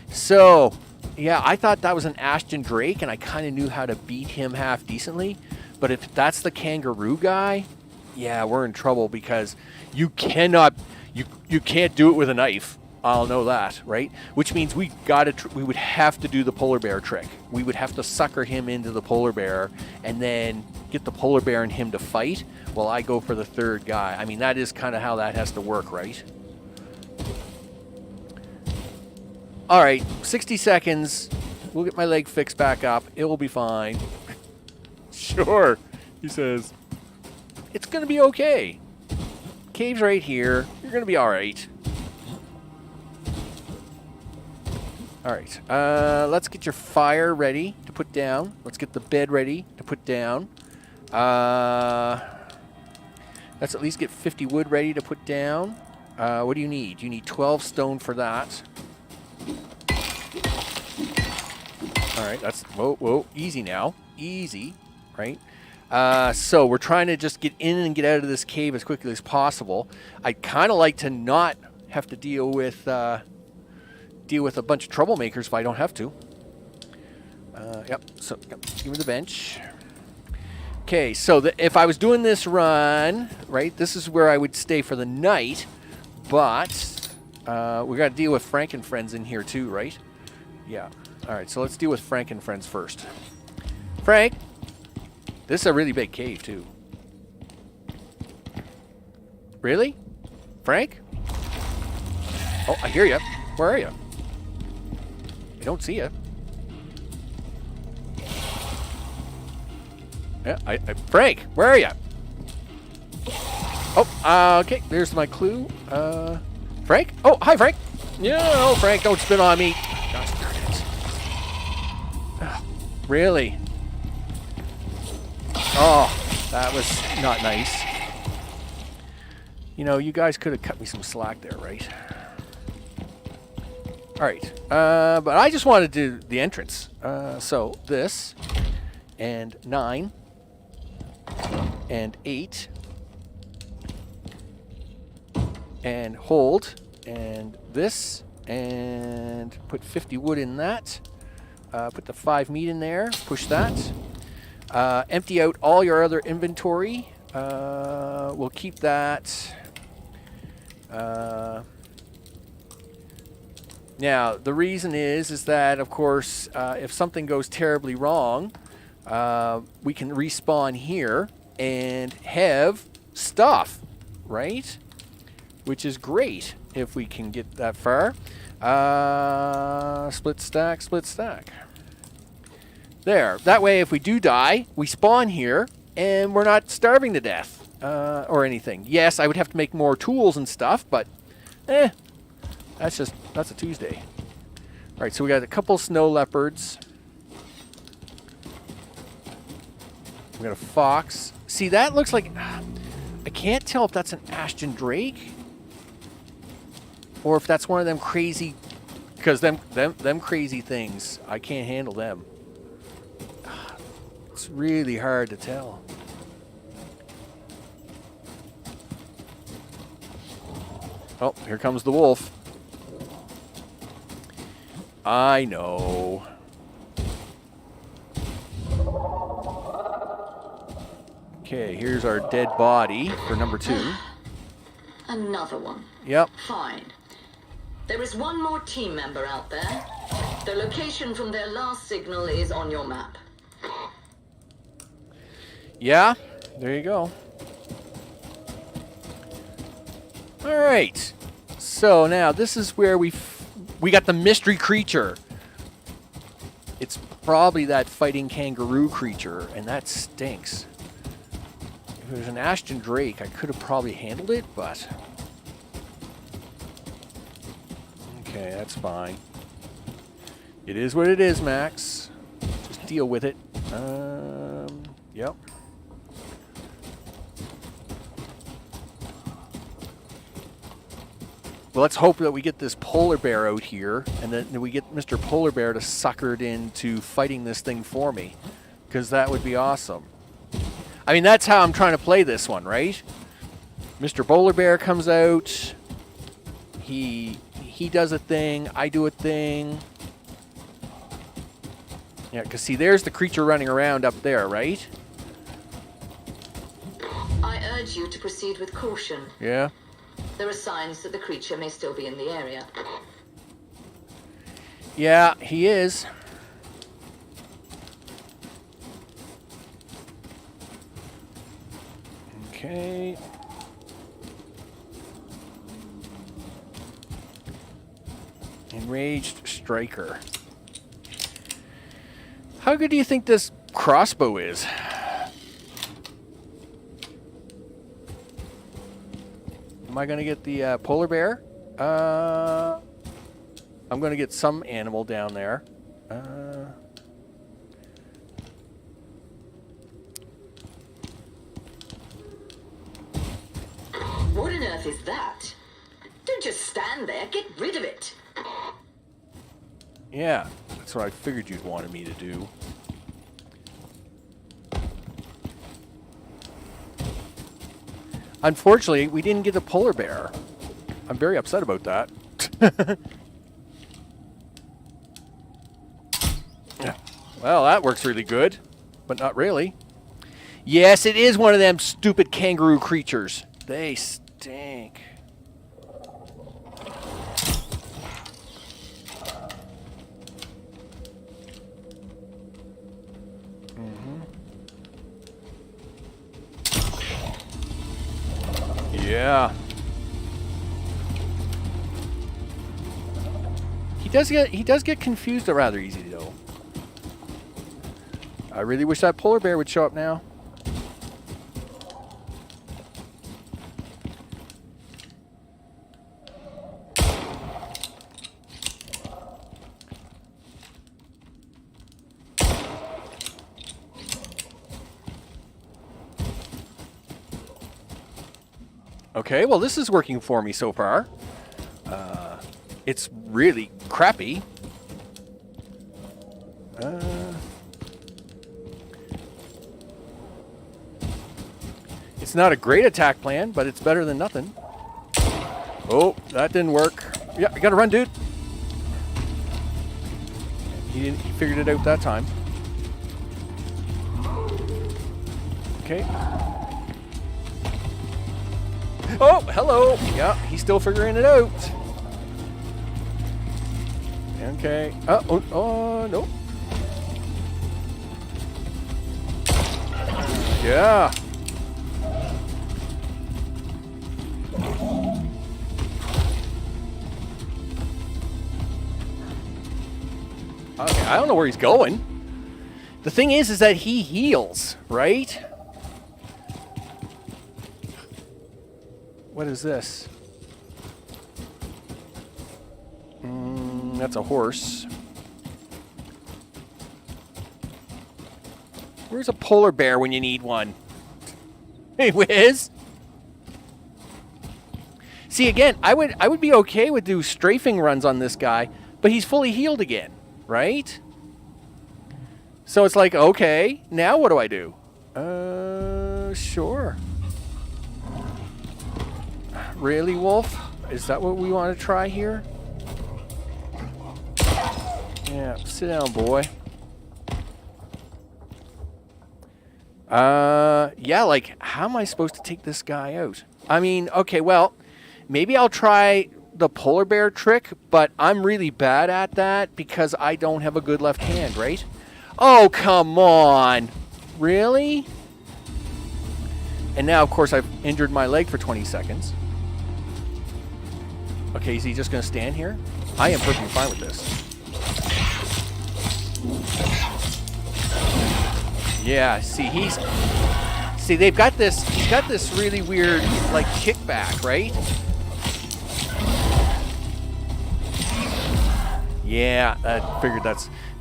So, yeah, I thought that was an Ashton Drake, and I kind of knew how to beat him half decently. But if that's the kangaroo guy, yeah, we're in trouble because you cannot, you can't do it with a knife. I'll know that, right? Which means we would have to do the polar bear trick. We would have to sucker him into the polar bear and then get the polar bear and him to fight while I go for the third guy. I mean, that is kind of how that has to work, right? All right, 60 seconds. We'll get my leg fixed back up. It will be fine. Sure, he says. It's going to be okay. Cave's right here. You're going to be all right. All right, let's get your fire ready to put down. Let's get the bed ready to put down. Let's at least get 50 wood ready to put down. What do you need? You need 12 stone for that. All right, that's, whoa, easy now. Easy, right? So we're trying to just get in and get out of this cave as quickly as possible. I'd kind of like to not have to deal with a bunch of troublemakers if I don't have to. Yep, so give me the bench. Okay, so if I was doing this run, right, this is where I would stay for the night, but we got to deal with Frank and friends in here too, right? Yeah. All right, so let's deal with Frank and friends first. Frank, this is a really big cave too. Really? Frank? Oh, I hear you. Where are you? I don't see you. Yeah, Frank, where are you? Oh, okay, there's my clue. Frank? Oh, hi, Frank. No, Frank, don't spit on me. Gosh darn it. Really? Oh, that was not nice. You know, you guys could have cut me some slack there, right? All right, but I just wanted to do the entrance. So this, and 9, and 8, and hold, and this, and put 50 wood in that. Put the 5 meat in there, push that. Empty out all your other inventory. We'll keep that. Now, the reason is that, of course, if something goes terribly wrong, we can respawn here and have stuff, right? Which is great if we can get that far. Split stack, split stack. There. That way, if we do die, we spawn here, and we're not starving to death or anything. Yes, I would have to make more tools and stuff, but that's a Tuesday. All right, so we got a couple snow leopards. We got a fox. See, that looks like, I can't tell if that's an Ashton Drake or if that's one of them crazy, because them crazy things, I can't handle them. It's really hard to tell. Oh, here comes the wolf. I know. Okay, here's our dead body for number 2. Another one. Yep. Fine. There is one more team member out there. The location from their last signal is on your map. Yeah, there you go. All right. So now this is where we got the mystery creature. It's probably that fighting kangaroo creature, and that stinks. If it was an Ashton Drake, I could have probably handled it, but... Okay, that's fine. It is what it is, Max. Just deal with it. Yep. Well, let's hope that we get this polar bear out here, and then we get Mr. Polar Bear to sucker it into fighting this thing for me, because that would be awesome. I mean, that's how I'm trying to play this one, right? Mr. Polar Bear comes out. He does a thing. I do a thing. Yeah, because see, there's the creature running around up there, right? I urge you to proceed with caution. Yeah. There are signs that the creature may still be in the area. Yeah, he is. Okay. Enraged striker. How good do you think this crossbow is? Am I going to get the polar bear? I'm going to get some animal down there. What on earth is that? Don't just stand there. Get rid of it. Yeah, that's what I figured you'd wanted me to do. Unfortunately, we didn't get the polar bear. I'm very upset about that. Well, that works really good, but not really. Yes, it is one of them stupid kangaroo creatures. They stink. Yeah. He does get confused rather easy though. I really wish that polar bear would show up now. Okay, well this is working for me so far. It's really crappy. It's not a great attack plan, but it's better than nothing. Oh, that didn't work. Yeah, I gotta run, dude. He figured it out that time. Okay. Oh, hello. Yeah, he's still figuring it out. Okay. Oh, no. Yeah. Okay, I don't know where he's going. The thing is that he heals, right? What is this? That's a horse. Where's a polar bear when you need one? Hey, Wiz. See, again, I would be okay with do strafing runs on this guy, but he's fully healed again, right? So it's like, okay, now what do I do? Sure. Really, Wolf? Is that what we want to try here? Yeah, sit down, boy. Yeah, like, how am I supposed to take this guy out? I mean, okay, well, maybe I'll try the polar bear trick, but I'm really bad at that because I don't have a good left hand, right? Oh, come on. Really? And now, of course, I've injured my leg for 20 seconds. Okay, is he just going to stand here? I am perfectly fine with this. Yeah, see, they've got this, he's got this really weird, like, kickback, right? Yeah, I figured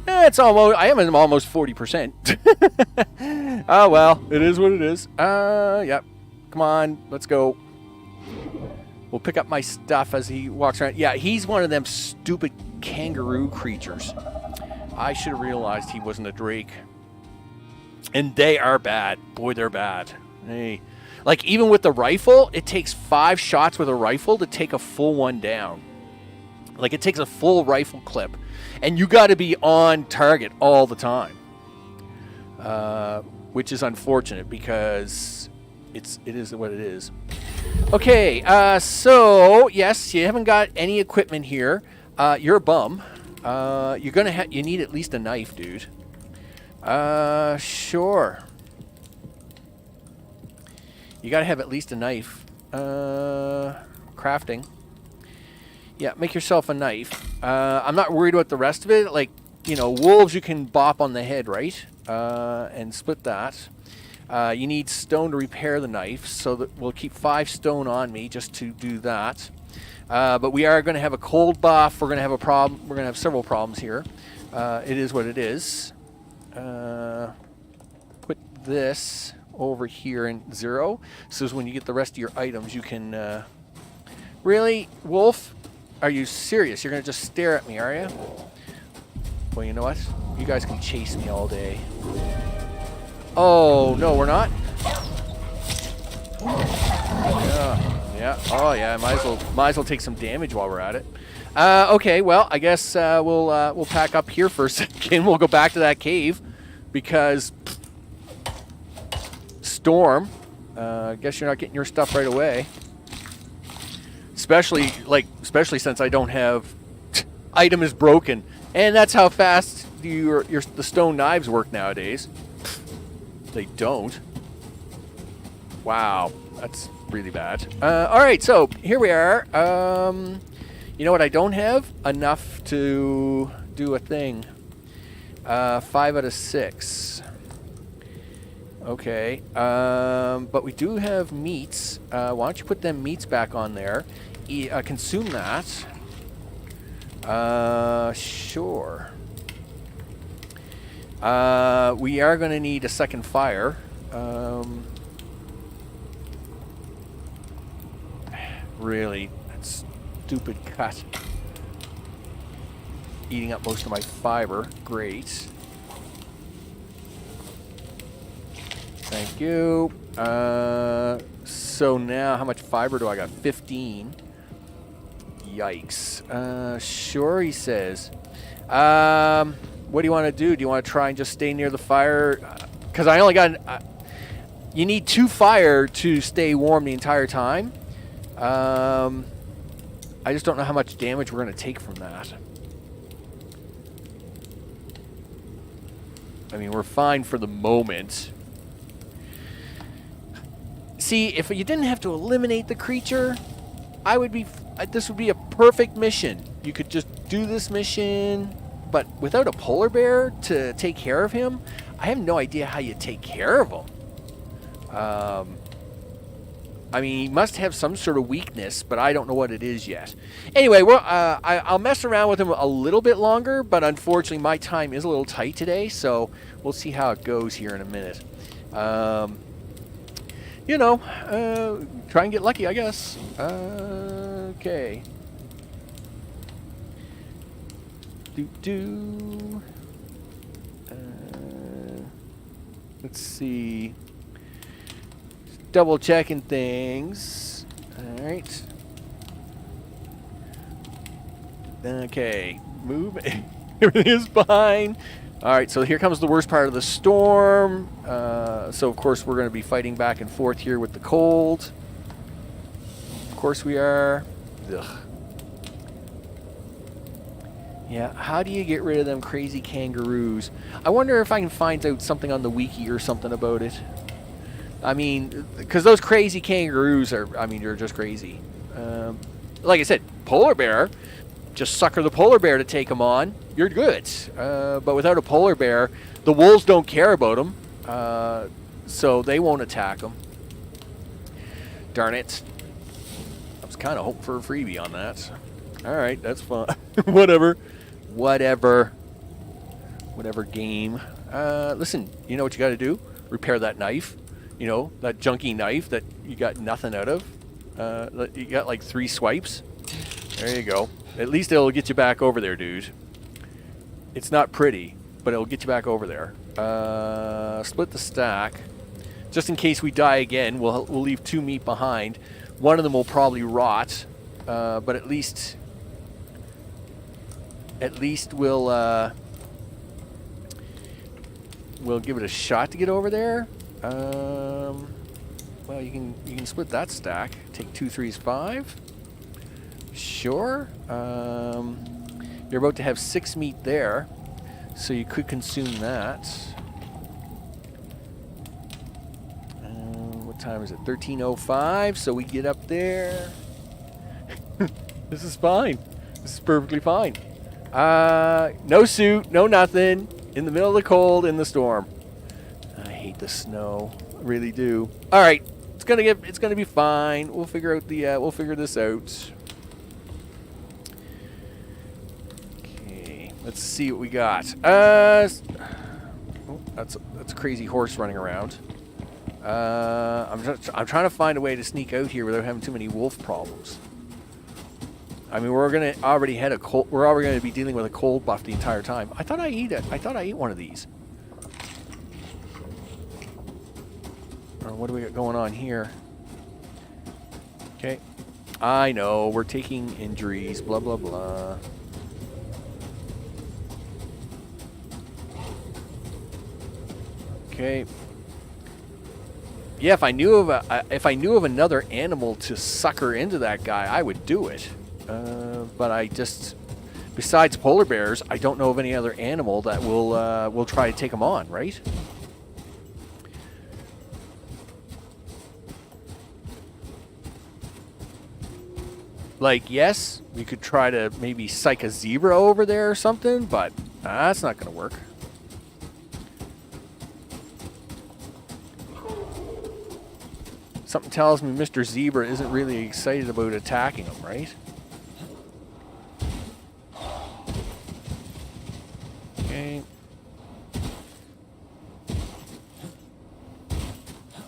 it's almost, I am almost 40%. Oh, well, it is what it is. Yep. Come on, let's go. We'll pick up my stuff as he walks around. Yeah, he's one of them stupid kangaroo creatures. I should have realized he wasn't a drake. And they are bad. Boy, they're bad. Hey. Like, even with the rifle, it takes 5 shots with a rifle to take a full one down. Like, it takes a full rifle clip. And you got to be on target all the time. Which is unfortunate because it is what it is. Okay, so yes, you haven't got any equipment here. You're a bum. You're gonna you need at least a knife, dude. Sure. You gotta have at least a knife. Crafting. Yeah, make yourself a knife. I'm not worried about the rest of it. Like, you know, wolves you can bop on the head, right? And split that. You need stone to repair the knife, so that we'll keep 5 stone on me just to do that. But we are going to have a cold buff. We're going to have a problem. We're going to have several problems here. It is what it is. Put this over here in 0. So when you get the rest of your items, you can... Really? Wolf? Are you serious? You're going to just stare at me, are you? Well, you know what? You guys can chase me all day. Oh, no, we're not? Yeah. Oh, yeah, might as well take some damage while we're at it. Okay, well, I guess we'll pack up here for a second. We'll go back to that cave because storm. I guess you're not getting your stuff right away. Especially since I don't have item is broken, and that's how fast the stone knives work nowadays. They don't. Wow, that's really bad. All right, so here we are. You know what? I don't have enough to do a thing. 5 out of 6. Okay, but we do have meats. Why don't you put them meats back on there? Consume that. Sure. We are going to need a second fire. Really, that stupid cut. Eating up most of my fiber. Great. Thank you. So now, how much fiber do I got? 15. Yikes. Sure, he says. What do you want to do? Do you want to try and just stay near the fire? Because I only got... you need 2 fire to stay warm the entire time. I just don't know how much damage we're going to take from that. I mean, we're fine for the moment. See, if you didn't have to eliminate the creature, this would be a perfect mission. You could just do this mission, but without a polar bear to take care of him, I have no idea how you take care of him. I mean, he must have some sort of weakness, but I don't know what it is yet. Anyway, I'll mess around with him a little bit longer, but unfortunately my time is a little tight today, so we'll see how it goes here in a minute. You know, try and get lucky, I guess. Okay. Let's see. Just double checking things. All right. Okay. Move. Everything is fine. All right, so here comes the worst part of the storm. So, of course, we're going to be fighting back and forth here with the cold. Of course we are. Ugh. Yeah, how do you get rid of them crazy kangaroos? I wonder if I can find out something on the wiki or something about it. I mean, because those crazy kangaroos they're just crazy. Like I said, polar bear. Just sucker the polar bear to take them on. You're good. But without a polar bear, the wolves don't care about them. So they won't attack them. Darn it. I was kind of hoping for a freebie on that. All right, that's fine. Whatever game. Listen, you know what you got to do? Repair that knife. You know, that junky knife that you got nothing out of. You got like 3 swipes. There you go. At least it'll get you back over there, dude. It's not pretty, but it'll get you back over there. Split the stack. Just in case we die again, we'll leave 2 meat behind. One of them will probably rot, but at least we'll give it a shot to get over there. well, you can split that stack. Take 2 3s 5. Sure. You're about to have 6 meat there, so you could consume that. What time is it? 13:05. So we get up there. This is fine. This is perfectly fine. No suit, no nothing. In the middle of the cold, in the storm. I hate the snow. I really do. All right, it's gonna be fine. We'll figure this out. Okay, let's see what we got. Oh, that's a crazy horse running around. I'm trying to find a way to sneak out here without having too many wolf problems. I mean, we're already going to be dealing with a cold buff the entire time. I thought I ate one of these. What do we got going on here? Okay. I know, we're taking injuries, blah, blah, blah. Okay. Yeah, if I knew of another animal to sucker into that guy, I would do it. But I just, besides polar bears, I don't know of any other animal that will try to take them on, right? Like, yes, we could try to maybe psych a zebra over there or something, but that's not going to work. Something tells me Mr. Zebra isn't really excited about attacking him, right? Okay.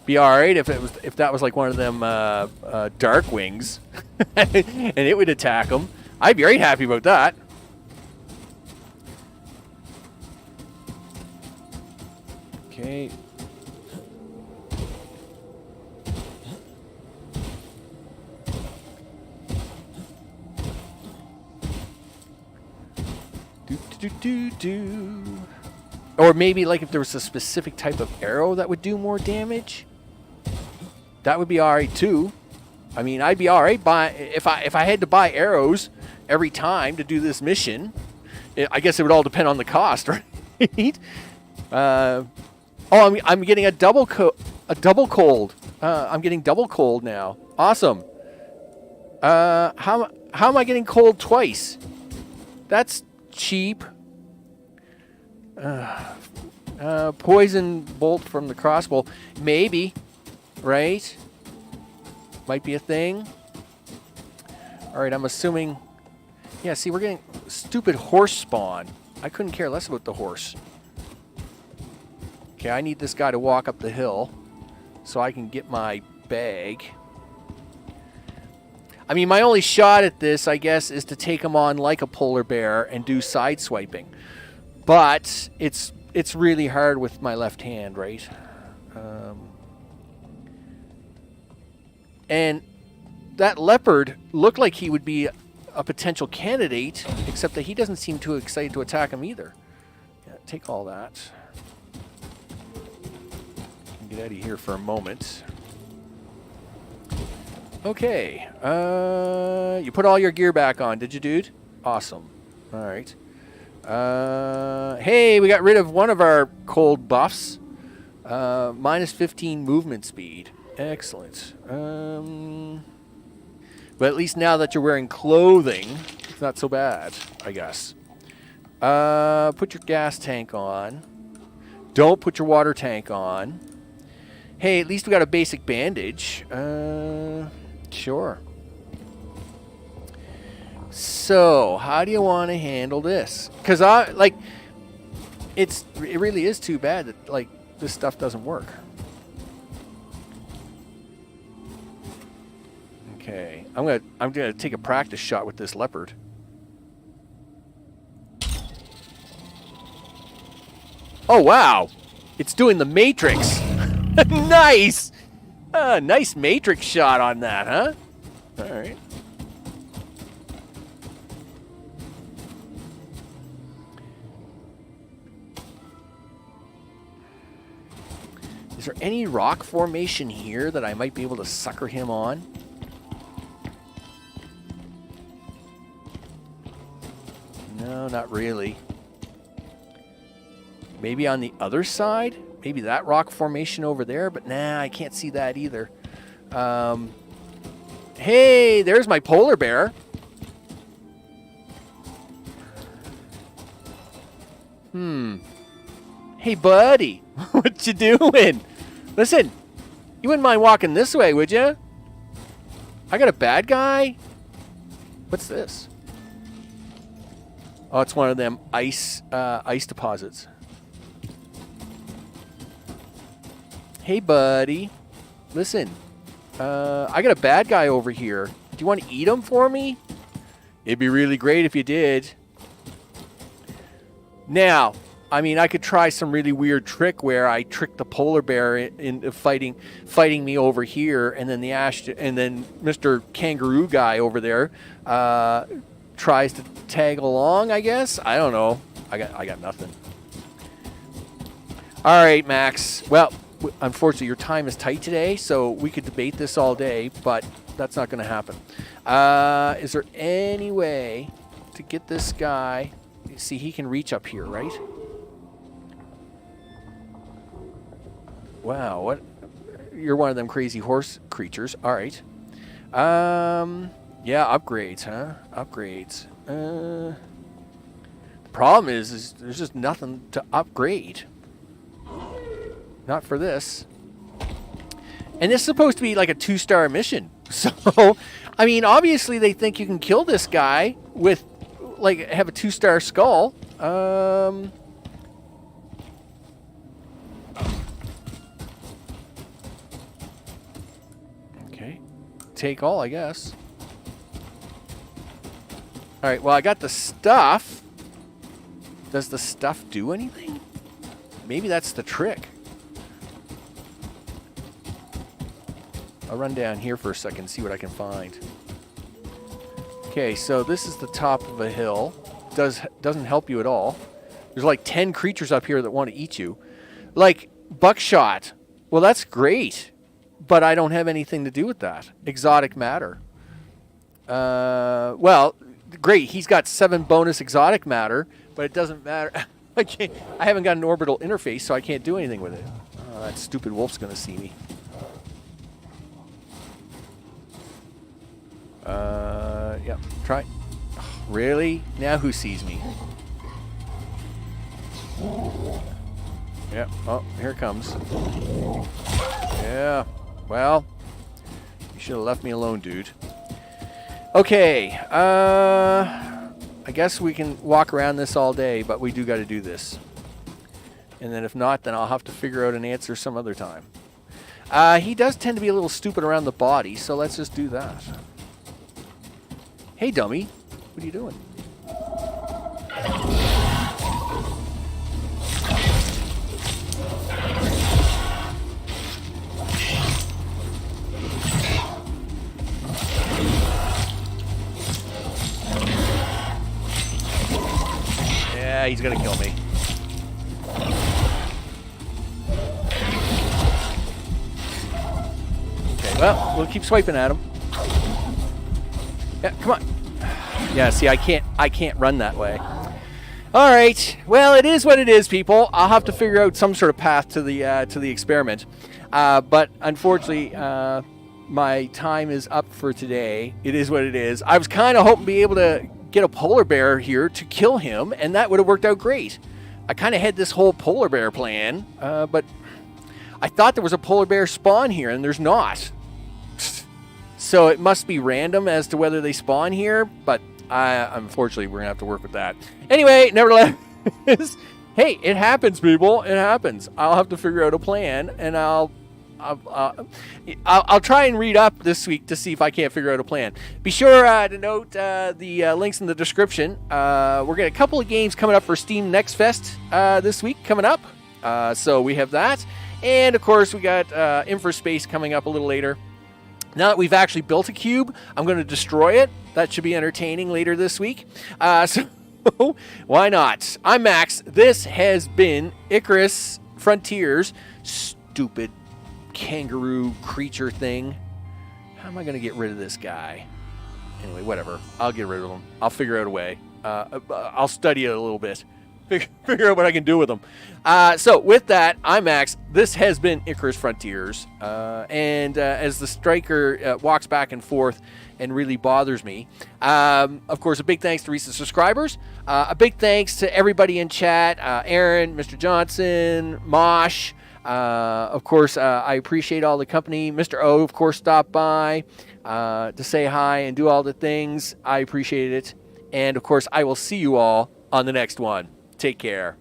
Be all right if that was like one of them dark wings, and it would attack him. I'd be very happy about that. Okay. Or maybe like if there was a specific type of arrow that would do more damage, that would be alright too. I mean, I'd be alright if I had to buy arrows every time to do this mission. I guess it would all depend on the cost, right? I'm getting a double cold. I'm getting double cold now. Awesome. How am I getting cold twice? That's cheap. Poison bolt from the crossbow. Maybe. Right? Might be a thing. Alright, I'm assuming... Yeah, see, we're getting stupid horse spawn. I couldn't care less about the horse. Okay, I need this guy to walk up the hill so I can get my bag. I mean, my only shot at this, I guess, is to take him on like a polar bear and do side swiping. But it's really hard with my left hand, right? And that leopard looked like he would be a potential candidate, except that he doesn't seem too excited to attack him either. Yeah, take all that. Get out of here for a moment. Okay. You put all your gear back on, did you, dude? Awesome. All right. Hey, we got rid of one of our cold buffs. Minus 15 movement speed. Excellent. But at least now that you're wearing clothing, it's not so bad, I guess. Put your gas tank on. Don't put your water tank on. Hey, at least we got a basic bandage. Sure. So, how do you want to handle this? Because it really is too bad that like this stuff doesn't work. Okay, I'm gonna take a practice shot with this leopard. Oh wow, it's doing the Matrix. Nice, nice Matrix shot on that, huh? All right. Is there any rock formation here that I might be able to sucker him on? No, not really. Maybe on the other side? Maybe that rock formation over there, but nah, I can't see that either. Hey, there's my polar bear. Hey, buddy. What you doing? Listen, you wouldn't mind walking this way, would you? I got a bad guy. What's this? Oh, it's one of them ice deposits. Hey, buddy. Listen, I got a bad guy over here. Do you want to eat him for me? It'd be really great if you did. Now, I mean, I could try some really weird trick where I trick the polar bear into fighting me over here, and then then Mr. Kangaroo guy over there tries to tag along. I guess I don't know. I got nothing. All right, Max. Well, unfortunately, your time is tight today, so we could debate this all day, but that's not going to happen. Is there any way to get this guy? See, he can reach up here, right? Wow, what? You're one of them crazy horse creatures. All right. Yeah, upgrades, huh? Upgrades. The problem is there's just nothing to upgrade. Not for this. And this is supposed to be like a 2-star mission. So, I mean, obviously they think you can kill this guy with, like, have a 2-star skull. Okay. Take all, I guess. All right, well, I got the stuff. Does the stuff do anything? Maybe that's the trick. I'll run down here for a second, see what I can find. Okay, so this is the top of a hill. Doesn't help you at all. There's like 10 creatures up here that want to eat you. Like buckshot. Well, that's great, but I don't have anything to do with that. Exotic matter. Well, great. He's got 7 bonus exotic matter, but it doesn't matter. I haven't got an orbital interface, so I can't do anything with it. Oh, that stupid wolf's gonna see me. Yeah, try. Oh, really? Now who sees me? Yeah, oh, here it comes. Yeah, well, you should have left me alone, dude. Okay, I guess we can walk around this all day, but we do got to do this. And then if not, then I'll have to figure out an answer some other time. He does tend to be a little stupid around the body, so let's just do that. Hey, dummy. What are you doing? Yeah, he's gonna kill me. Okay, well, we'll keep swiping at him. Yeah, come on. Yeah, see, I can't run that way. All right. Well, it is what it is, people. I'll have to figure out some sort of path to the experiment. But unfortunately, my time is up for today. It is what it is. I was kind of hoping to be able to get a polar bear here to kill him, and that would have worked out great. I kind of had this whole polar bear plan, but I thought there was a polar bear spawn here, and there's not. So it must be random as to whether they spawn here, but unfortunately, we're going to have to work with that. Anyway, nevertheless, hey, it happens, people. It happens. I'll have to figure out a plan, and I'll try and read up this week to see if I can't figure out a plan. Be sure to note the links in the description. We're getting a couple of games coming up for Steam Next Fest this week coming up. So we have that. And, of course, we got Infraspace coming up a little later. Now that we've actually built a cube, I'm going to destroy it. That should be entertaining later this week. So why not? I'm Max. This has been Icarus Frontiers. stupid kangaroo creature thing. How am I going to get rid of this guy? Anyway, whatever. I'll get rid of him. I'll figure out a way. I'll study it a little bit. Figure out what I can do with them. So with that, I'm Max. This has been Icarus Frontiers. And as the striker walks back and forth and really bothers me, of course, a big thanks to recent subscribers. A big thanks to everybody in chat. Aaron, Mr. Johnson, Mosh. Of course, I appreciate all the company. Mr. O, of course, stopped by to say hi and do all the things. I appreciate it. And, of course, I will see you all on the next one. Take care.